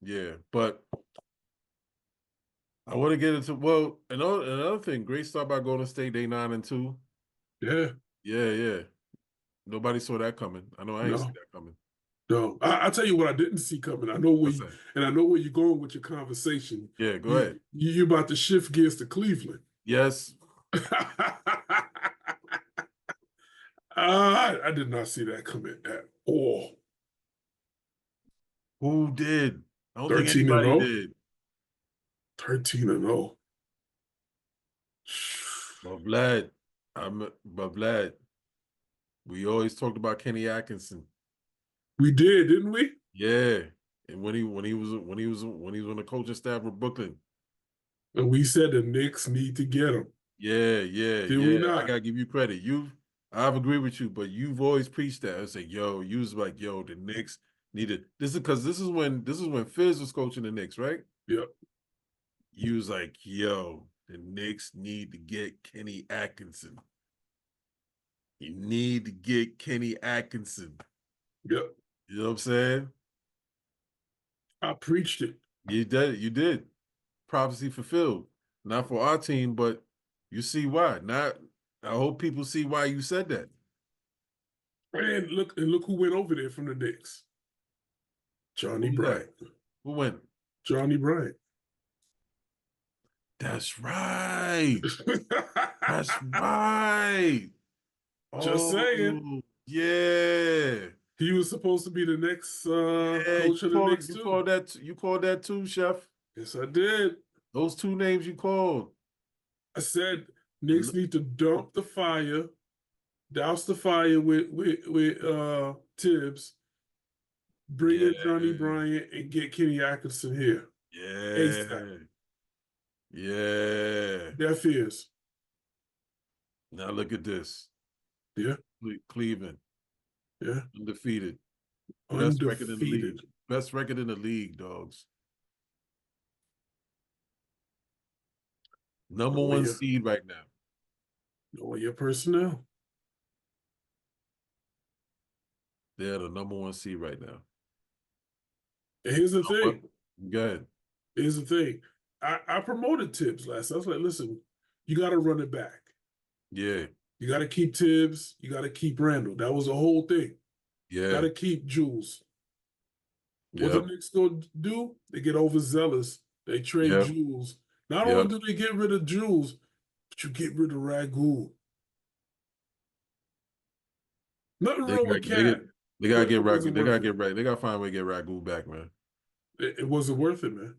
Yeah, but I want to get into another thing. Great start by Golden State. They 9-2. Yeah. Nobody saw that coming. I know I ain't see that coming. No, I'll tell you what I didn't see coming. I know where I know where you're going with your conversation. Yeah, go ahead. You're about to shift gears to Cleveland. Yes. I did not see that coming at all. Who did? I don't think anybody did. 13-0. But Vlad, we always talked about Kenny Atkinson. We did, didn't we? Yeah, and when he was on the coaching staff of Brooklyn, and we said the Knicks need to get him. Yeah. Did we not? I gotta give you credit. I've agreed with you, but you've always preached that. I say, you was like, the Knicks needed this is when Fizz was coaching the Knicks, right? Yep. You was like, the Knicks need to get Kenny Atkinson. You need to get Kenny Atkinson. Yep. You know what I'm saying? I preached it. You did. Prophecy fulfilled. Not for our team, but you see why. I hope people see why you said that. And look who went over there from the Knicks. Johnny Bryant. Who went? Johnny Bryant. That's right. That's right. Just saying. Yeah. He was supposed to be the next coach of the Knicks too. You called that too, Chef? Yes, I did. Those two names you called. I said Knicks need to dump the fire, douse the fire with Tibbs, bring in Johnny Bryant, and get Kenny Atkinson here. Yeah. ASAP. Yeah. That is. Now look at this. Yeah. Cleveland. Yeah. Undefeated. Undefeated. Best record in the league. Best record in the league, dogs. Number one seed right now. Know your personnel. They're the number one seed right now. And here's the thing. Go ahead. Here's the thing. I promoted Tibbs last. I was like, listen, you got to run it back. Yeah. You got to keep Tibbs. You got to keep Randall. That was the whole thing. Yeah. Got to keep Jules. What Yeah. the Knicks going to do? They get overzealous. They trade Yep. Jules. Not Yep. only do they get rid of Jules, but you get rid of Ragu. Nothing They wrong got with Cat. they gotta But get it wasn't Ragu. They worth gotta it. get right. They gotta find a way to get Ragu back, man. It wasn't worth it, man.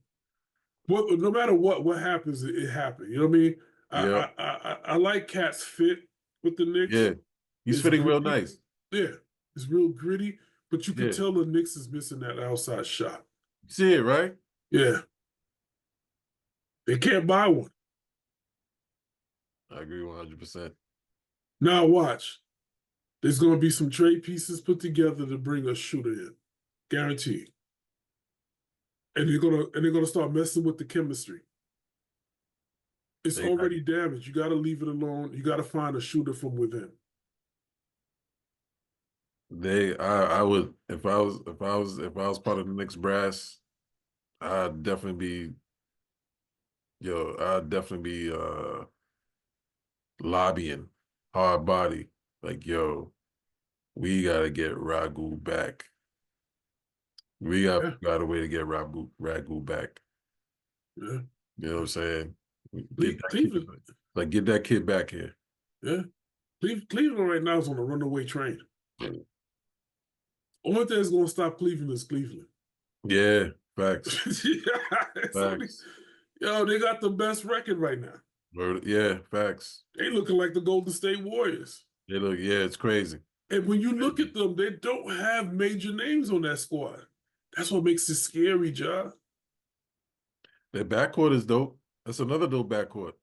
Well, no matter what happens, it happened. You know what I mean? Yep. I like Cat's fit with the Knicks. Yeah. He's It's fitting real gritty. nice. Yeah, it's real gritty, but you can Yeah. tell the Knicks is missing that outside shot. You see it, right? Yeah, they can't buy one. I agree 100%. Now watch. There's going to be some trade pieces put together to bring a shooter in, guaranteed. And they're gonna start messing with the chemistry. It's They already damaged. You got to leave it alone. You got to find a shooter from within. I would if I was part of the Knicks brass, I'd definitely be lobbying hard body. Like, yo, we gotta get Ragu back. We got a way to get Ragu back. Yeah. You know what I'm saying? Cleveland, Get that kid back here. yeah. Cleveland right now is on a runaway train. Only thing that's going to stop Cleveland is Cleveland. Yeah, facts. Facts. Yo, they got the best record right now. Yeah, facts. They looking like the Golden State Warriors. They look, yeah, it's crazy. And when you look at them, they don't have major names on that squad. That's what makes it scary, Ja. Their backcourt is dope. That's another dope backcourt.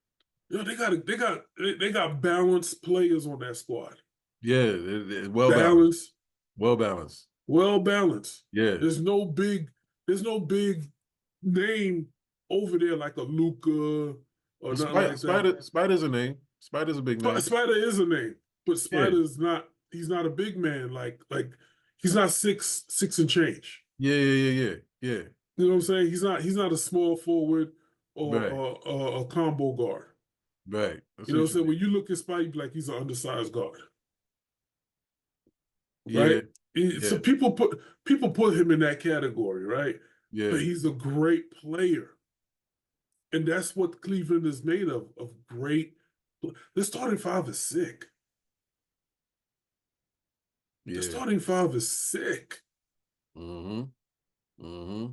Yo, they got balanced players on that squad. Yeah, well balanced. Well balanced. Well balanced. Yeah. There's no big name over there like a Luka or nothing like that. Spider's a name. Spider's a big name. Spider is a name, but Spider's not. He's not a big man. Like he's not six and change. Yeah. You know what I'm saying? He's not a small forward or a combo guard. Right. You know what I'm saying? When you look at Spider, you be like he's an undersized guard. Yeah. Right? So people put him in that category, right? Yeah. But he's a great player. And that's what Cleveland is made of great. The starting five is sick. Yeah. The starting five is sick. Mm-hmm. Mm-hmm.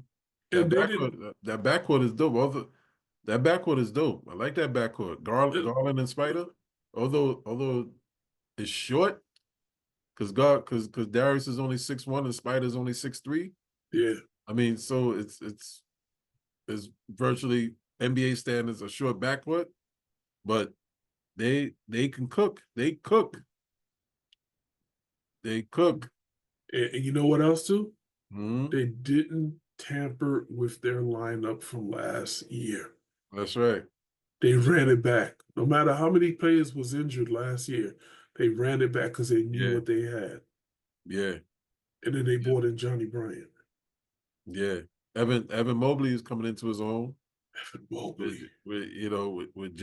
And that backcourt is dope. That backcourt is dope. I like that backcourt. Garland and Spider. Although it's short, because Darius is only 6'1" and Spider's only 6'3". Yeah. I mean, so it's virtually NBA standards a short backcourt, but they can cook. They cook. They cook. And you know what else too? Mm-hmm. They didn't tamper with their lineup from last year. That's right. They ran it back. No matter how many players was injured last year, they ran it back because they knew what they had. Yeah. And then they brought in Johnny Bryant. Yeah. Evan Mobley is coming into his own. Evan Mobley. With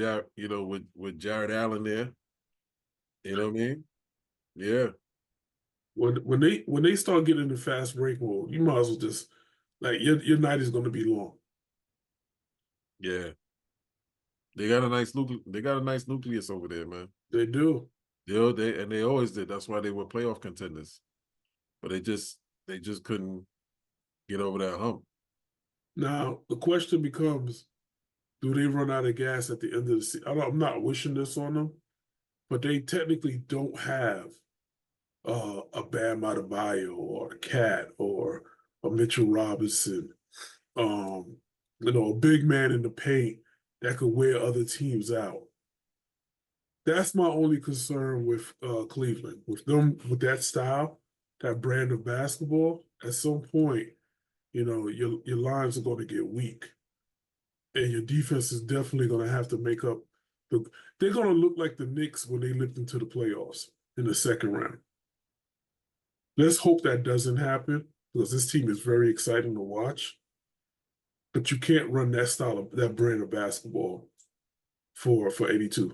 Jared Allen there. You know what I mean? Yeah. When they start getting the fast break mode, you might as well just your night is going to be long. Yeah. They got a nice nucleus over there, man. They do. They always did. That's why they were playoff contenders. But they just couldn't get over that hump. Now the question becomes, do they run out of gas at the end of the season? I'm not wishing this on them, but they technically don't have a Bam Adebayo or a Cat or a Mitchell Robinson, a big man in the paint that could wear other teams out. That's my only concern with Cleveland. With them, with that style, that brand of basketball, at some point, your lines are going to get weak. And your defense is definitely going to have to make up. They're going to look like the Knicks when they lift into the playoffs in the second round. Let's hope that doesn't happen, because this team is very exciting to watch. but you can't run that style of that brand of basketball for 82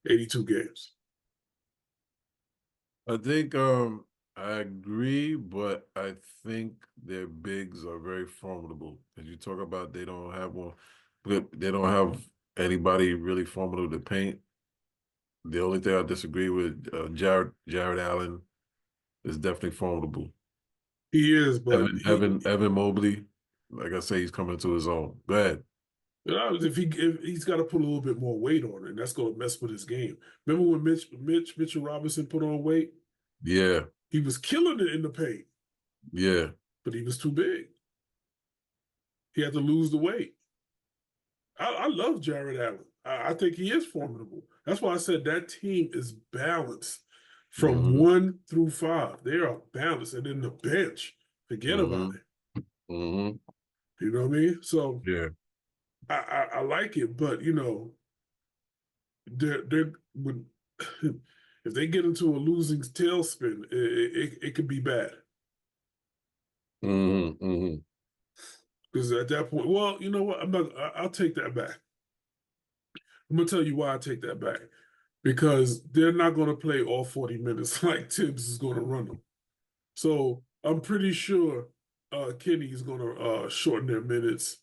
games. I think I agree, but I think their bigs are very formidable. As you talk about, they don't have one, but they don't have anybody really formidable to paint. The only thing I disagree with, Jared Allen is definitely formidable. He is, but Evan Mobley, like I say, he's coming to his own. Go ahead. if he's got to put a little bit more weight on it, and that's going to mess with his game. Remember when Mitchell Robinson put on weight? Yeah, He was killing it in the paint, yeah. but he was too big. He had to lose the weight. I love Jared Allen. I think he is formidable. That's why I said that team is balanced from 1 through 5. They are balanced, and then the bench, forget about it. Mm-hmm. You know what I mean? So Yeah. I like it, but they're when if they get into a losing tailspin, it could be bad. Mm-hmm. Mm-hmm. Because at that point, well, you know what? I'll take that back. I'm gonna tell you why I take that back. Because they're not gonna play all 40 minutes like Tibbs is gonna run them. So I'm pretty sure Kenny is gonna shorten their minutes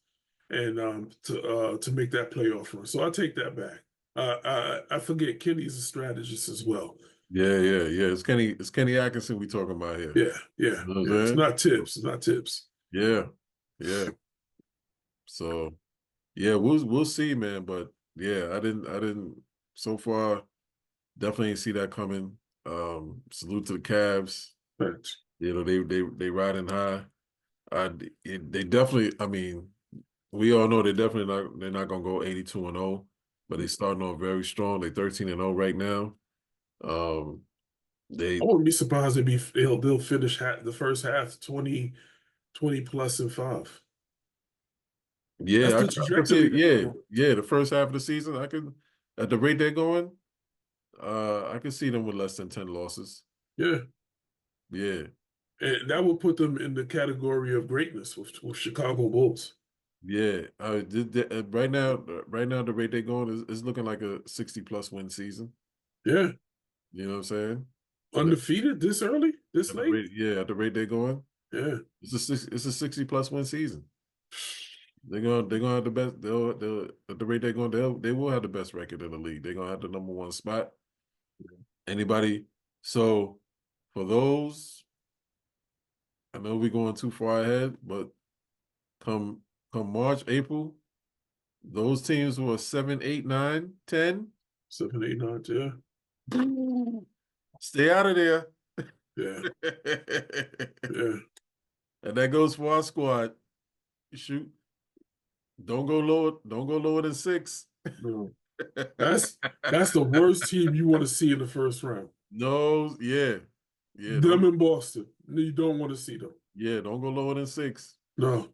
and to make that playoff run. So I take that back. I forget Kenny's a strategist as well. Yeah. It's Kenny Atkinson we talking about here. Yeah. You know what I'm It's saying? not Tibbs. It's not Tibbs. Yeah. So yeah, we'll see, man. But yeah, I didn't so far definitely ain't see that coming. Salute to the Cavs. Thanks. You know, they riding high. They definitely, I mean, we all know they're not gonna go 82-0, but they starting off very strong. They 13-0 right now. I wouldn't be surprised if they'll finish the first half 20 plus and 5. Yeah, That's the I could trajectory. see. Yeah. The first half of the season, I could, at the rate they're going, I could see them with less than 10 losses. Yeah, Yeah, and that would put them in the category of greatness with Chicago Bulls. yeah. Right now, the rate they're going is looking like a 60+ win season. Yeah, You know what I'm saying? undefeated this early, this late. At the rate they're going, Yeah, it's a 60+ win season. They're gonna have the best. They'll at the rate they're going, they will have the best record in the league. They're gonna have the number 1 spot. Anybody? So for those, I know we're going too far ahead, but come March, April, those teams who are 7, 8, 9, 10. 7, 8, 9, yeah. Stay out of there. Yeah. Yeah. And that goes for our squad. Shoot. Don't go lower than 6. No. That's the worst team you want to see in the first round. No, yeah. Them in Boston. You don't want to see them. Yeah, don't go lower than 6. No.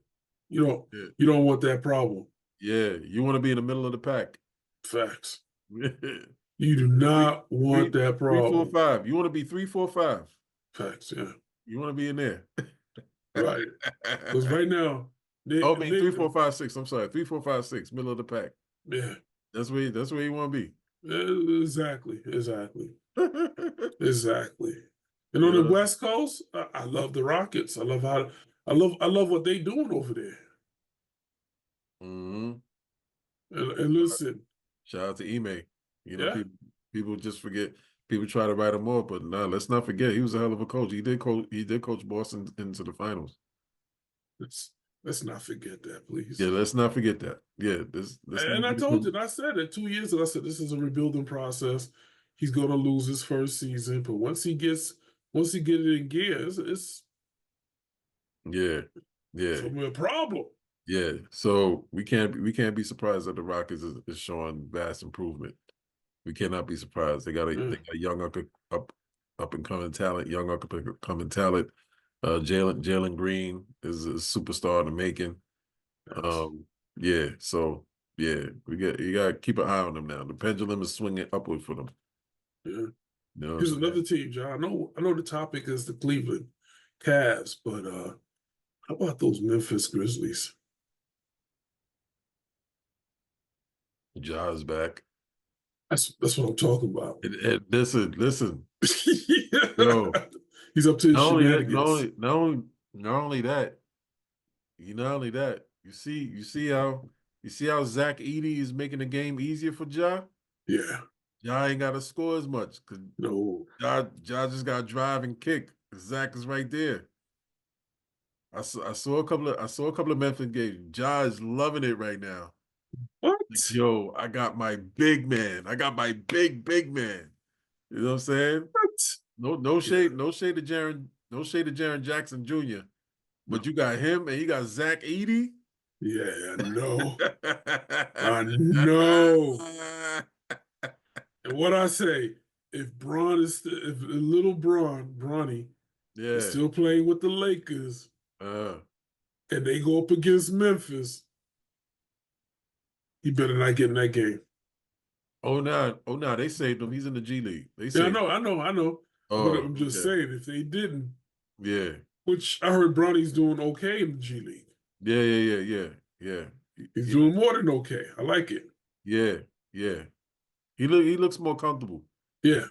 You don't want that problem. Yeah, you want to be in the middle of the pack. Facts. You do not want that problem. 3, 4, 5. You want to be 3, 4, 5. Facts, yeah. You want to be in there. Right. Because right now, 3, 4, 5, 6. I'm sorry. 3, 4, 5, 6. Middle of the pack. Yeah. That's where you want to be. Exactly. Exactly. And on the West Coast, I love the Rockets. I love what they doing over there. Mm-hmm. And listen. Shout out to Ime. You know, people just forget. People try to write him off, but nah, let's not forget he was a hell of a coach. He did coach Boston into the finals. Let's not forget that, please. Yeah, let's not forget that. Yeah, and I told you, and I said it 2 years ago. I said this is a rebuilding process. He's going to lose his first season, but once he get it in gear, it's a problem. Yeah, so we can't be surprised that the Rockets is showing vast improvement. We cannot be surprised. They got a young up and coming talent. Jalen Green is a superstar in the making. So you got to keep an eye on them now. The pendulum is swinging upward for them. Yeah. You know Here's another team, John. I know the topic is the Cleveland Cavs, but How about those Memphis Grizzlies? Ja's back. That's what I'm talking about. Listen. Yeah. Yo, He's up to his not only that, shenanigans. not only that, you see how Zach Edey is making the game easier for Ja? Yeah. Ja ain't gotta score as much because No. Ja just gotta drive and kick. Zach is right there. I saw a couple of Memphis games. Ja is loving it right now. What? Like, yo, I got my big man. I got my big man. You know what I'm saying? What? No Yeah. shade, no shade to Jaren Jackson Jr. No. But you got him and you got Zach Edey. Yeah, no. I know. And what I say, if little Bronny Yeah. is still playing with the Lakers Uh, and they go up against Memphis, he better not get in that game. oh no, they saved him. He's in the G League. They Yeah, saved I know. But Oh, I'm just okay. saying, if they didn't, Yeah. which I heard Bronny's doing okay in the G League. Yeah. He's doing more than okay. I like it. Yeah. He looks more comfortable. Yeah.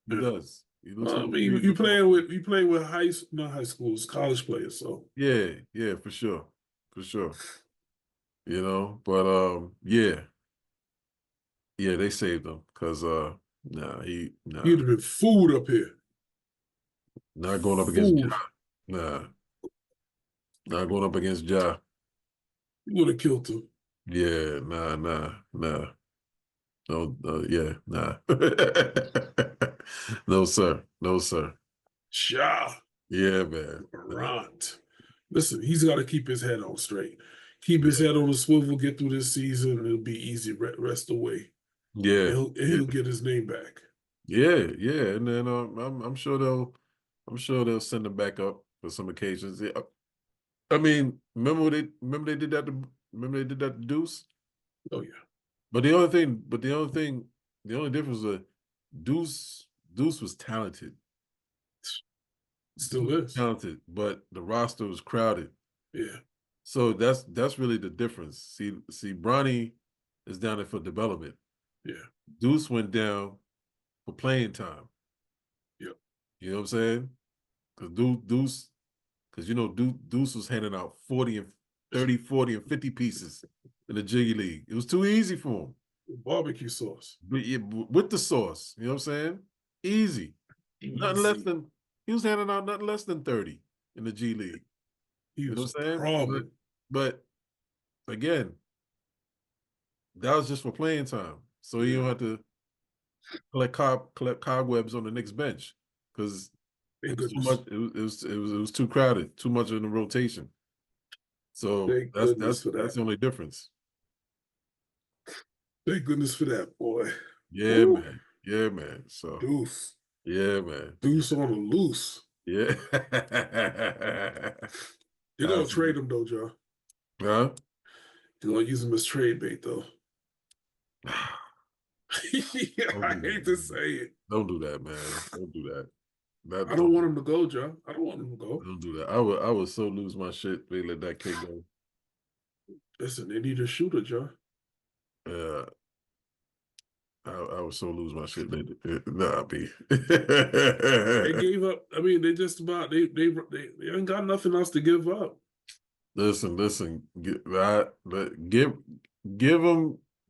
He does. He looks I more mean, you playing with not high schools, college players. So Yeah, for sure. For sure. You know, but yeah, they saved him because he'd have been food up here. not going up against Food. Ja. Nah, not going up against Ja. He would have killed him. Yeah, nah. No, yeah, nah. No, sir. Ja. Yeah, man. Morant. Listen, he's got to keep his head on straight. Keep his head on the swivel, get through this season, and it'll be easy rest away. Yeah. He'll get his name back. Yeah. And then I'm sure they'll send him back up for some occasions. Yeah. I mean, remember they did that to Deuce? Oh yeah. But the only difference was Deuce was talented. Still Deuce was is. talented, but the roster was crowded. Yeah. So that's really the difference. See, Bronny is down there for development. Yeah. Deuce went down for playing time. Yep. You know what I'm saying? Because Deuce was handing out 40 and 50 pieces in the Jiggy League. It was too easy for him. Barbecue sauce. But yeah, with the sauce, you know what I'm saying? Easy. Nothing less than he was handing out nothing less than 30 in the G League. He was You know what I'm saying? problem. But again, that was just for playing time. So you don't have to collect cobwebs on the Knicks bench because it was too much. It was too crowded, too much in the rotation. So Thank goodness for that. That's the only difference. Thank goodness for that, boy. Yeah, Woo. man. Yeah, man. So Deuce. yeah, man. Deuce on the loose. Yeah. You're gonna trade him though, Joe. Huh? You're gonna use him as trade bait though. Yeah, I hate to say it. Don't do that, man. Don't do that. I don't want him to go, Joe. I don't want him to go. Don't do that. I would so lose my shit if they let that kid go. Listen, they need a shooter, Joe. I would so lose my shit. Nah, B. They gave up. I mean, they just about they ain't got nothing else to give up. Listen.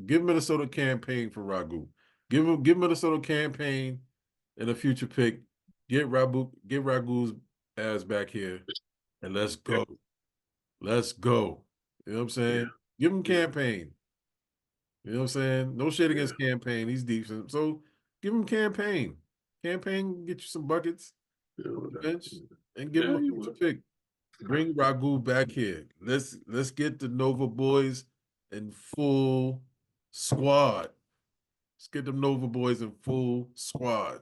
Give Minnesota campaign for Ragu. Give Minnesota campaign and a future pick. Get Ragu's ass back here, and let's go. Let's go. You know what I'm saying? Yeah. Give him campaign. You know what I'm saying? No shit against campaign. He's decent. So give him campaign. Campaign, get you some buckets, bench, and give him a future pick. Bring Ragu back here. Let's get the Nova boys in full squad. Let's get them Nova boys in full squad.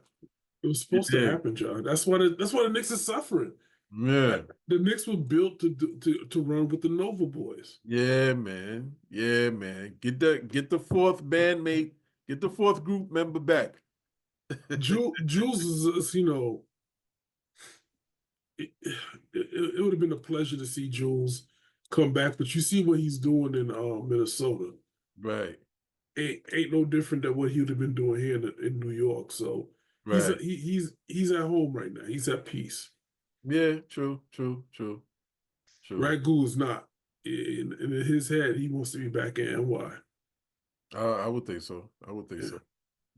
It was supposed to happen, John. That's why the Knicks is suffering. Yeah. The Knicks were built to run with the Nova boys. Yeah, man. Get the fourth bandmate, get the fourth group member back. Jules is, it would have been a pleasure to see Jules come back, but you see what he's doing in Minnesota. Right. Ain't no different than what he would have been doing here in New York. So Right. he's at home right now. He's at peace. Yeah, true. Ragu is not. In his head, he wants to be back in NY. I would think so. I would think Yeah. so.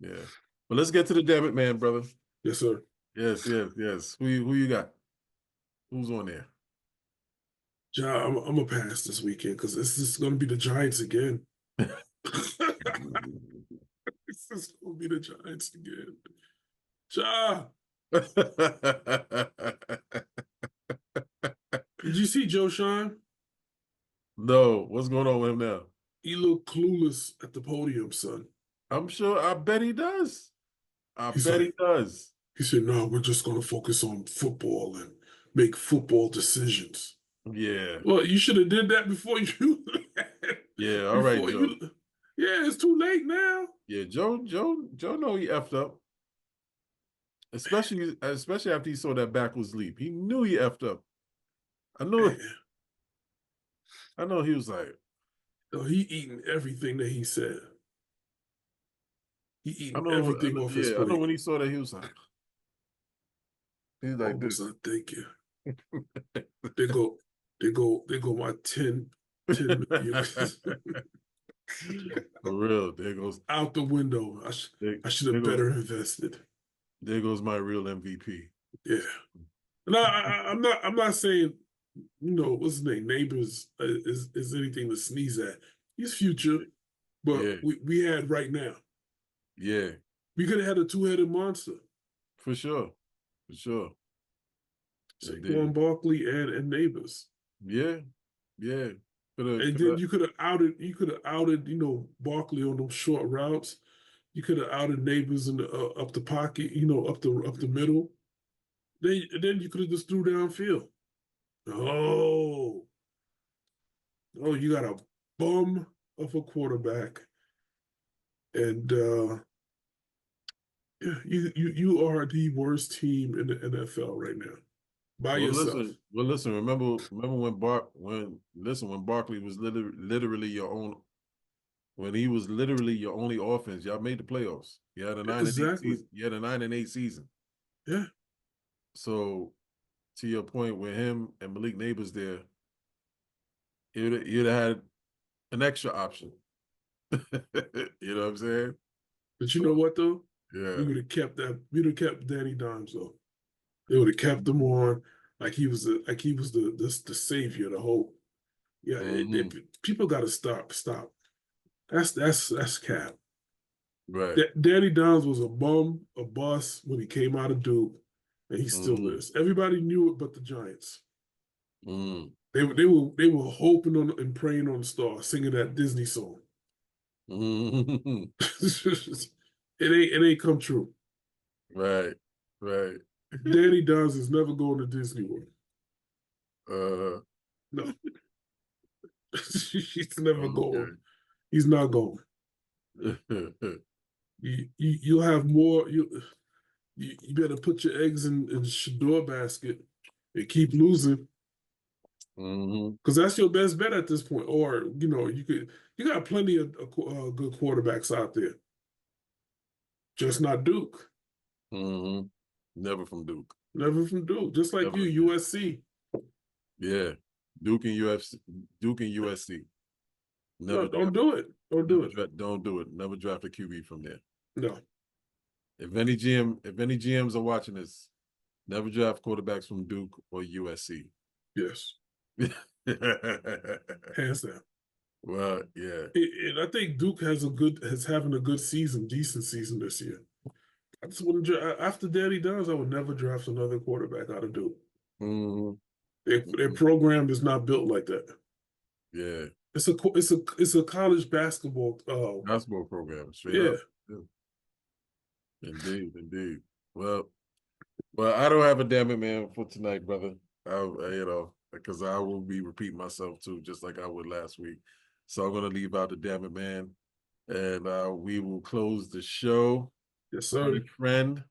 Yeah. But let's get to the Dammit man, brother. Yes, sir. Yes. Who you got? Who's on there? John, I'm gonna pass this weekend because this is gonna be the Giants again. This is gonna be the Giants again. Ja, did you see Joe Shine? No, what's going on with him now? He looked clueless at the podium, son. I'm sure. I bet he does. I He's bet like, he does. he said, "No, we're just gonna focus on football and make football decisions." Yeah. Well, you should have did that before you. Yeah. All right, Joe. Yeah, it's too late now. Yeah, Joe know he effed up. Especially after he saw that backwards leap. He knew he effed up. I know he was like, No, he eating everything that he said. He I eating know, everything off his yeah, plate. I know when he saw that, he was like Almost this. not thinking. They go my 10 million. For real, there goes Out the window. I should have better invested. There goes my real MVP. Yeah. No, I'm not saying, what's his name? Neighbors is anything to sneeze at. He's future, but Yeah. we had right now. Yeah. We could have had a two-headed monster. For sure. Saquon Barkley and Neighbors. Yeah. And then you could have outed Barkley on those short routes. You could have outed Neighbors in the up the pocket, up the middle. Then you could have just threw downfield. Oh, you got a bum of a quarterback, and you are the worst team in the NFL right now by yourself. Listen. Remember when Barkley was literally your own. When he was literally your only offense, y'all made the playoffs. You had a 9-8 season. You had a 9-8 season. Yeah. So, to your point, with him and Malik Neighbors there, you'd have had an extra option. You know what I'm saying? But you know what though? Yeah. We would have kept that. We'd have kept Danny Dimes though. They would have kept him on like he was the savior, the hope. Yeah. People got to stop. That's cap. Right. Danny Dimes was a bum, a bust when he came out of Duke, and he still is. Everybody knew it, but the Giants. They were hoping on and praying on the star, singing that Disney song. It ain't come true. Right. Danny Dimes is never going to Disney World. No. He's never going. He's not going. You'll have more. You better put your eggs in Shador basket and keep losing. Because that's your best bet at this point. Or you got plenty of good quarterbacks out there. Just not Duke. Never from Duke. Just like Never. you, USC. Yeah, Duke and USC. Never. Don't do it. Don't do it. Don't do it. Never draft a QB from there. No. If any GMs are watching this, never draft quarterbacks from Duke or USC. Yes. Hands down. Well, yeah. And I think Duke has having a good season, decent season this year. I just wouldn't after Danny Dimes, I would never draft another quarterback out of Duke. Their program is not built like that. Yeah. It's a college basketball program. Straight up. Yeah. Indeed. Well, I don't have a damn it, man, for tonight, brother. Because I will be repeating myself too, just like I would last week. So I'm gonna leave out the damn it, man, and we will close the show. Yes, sir. My friend,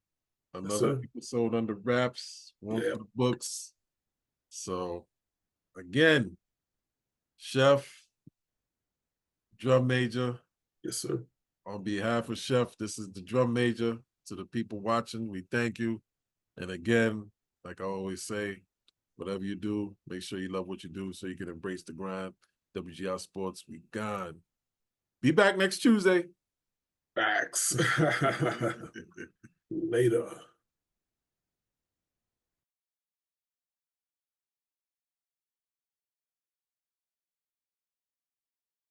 another episode under wraps. One for the books. So, again, Chef, Drum Major, Yes, sir. on behalf of Chef, this is the Drum Major. To the people watching, we thank you. And again, like I always say, whatever you do, make sure you love what you do so you can embrace the grind. WGR Sports, we gone. Be back next Tuesday. Facts. Later.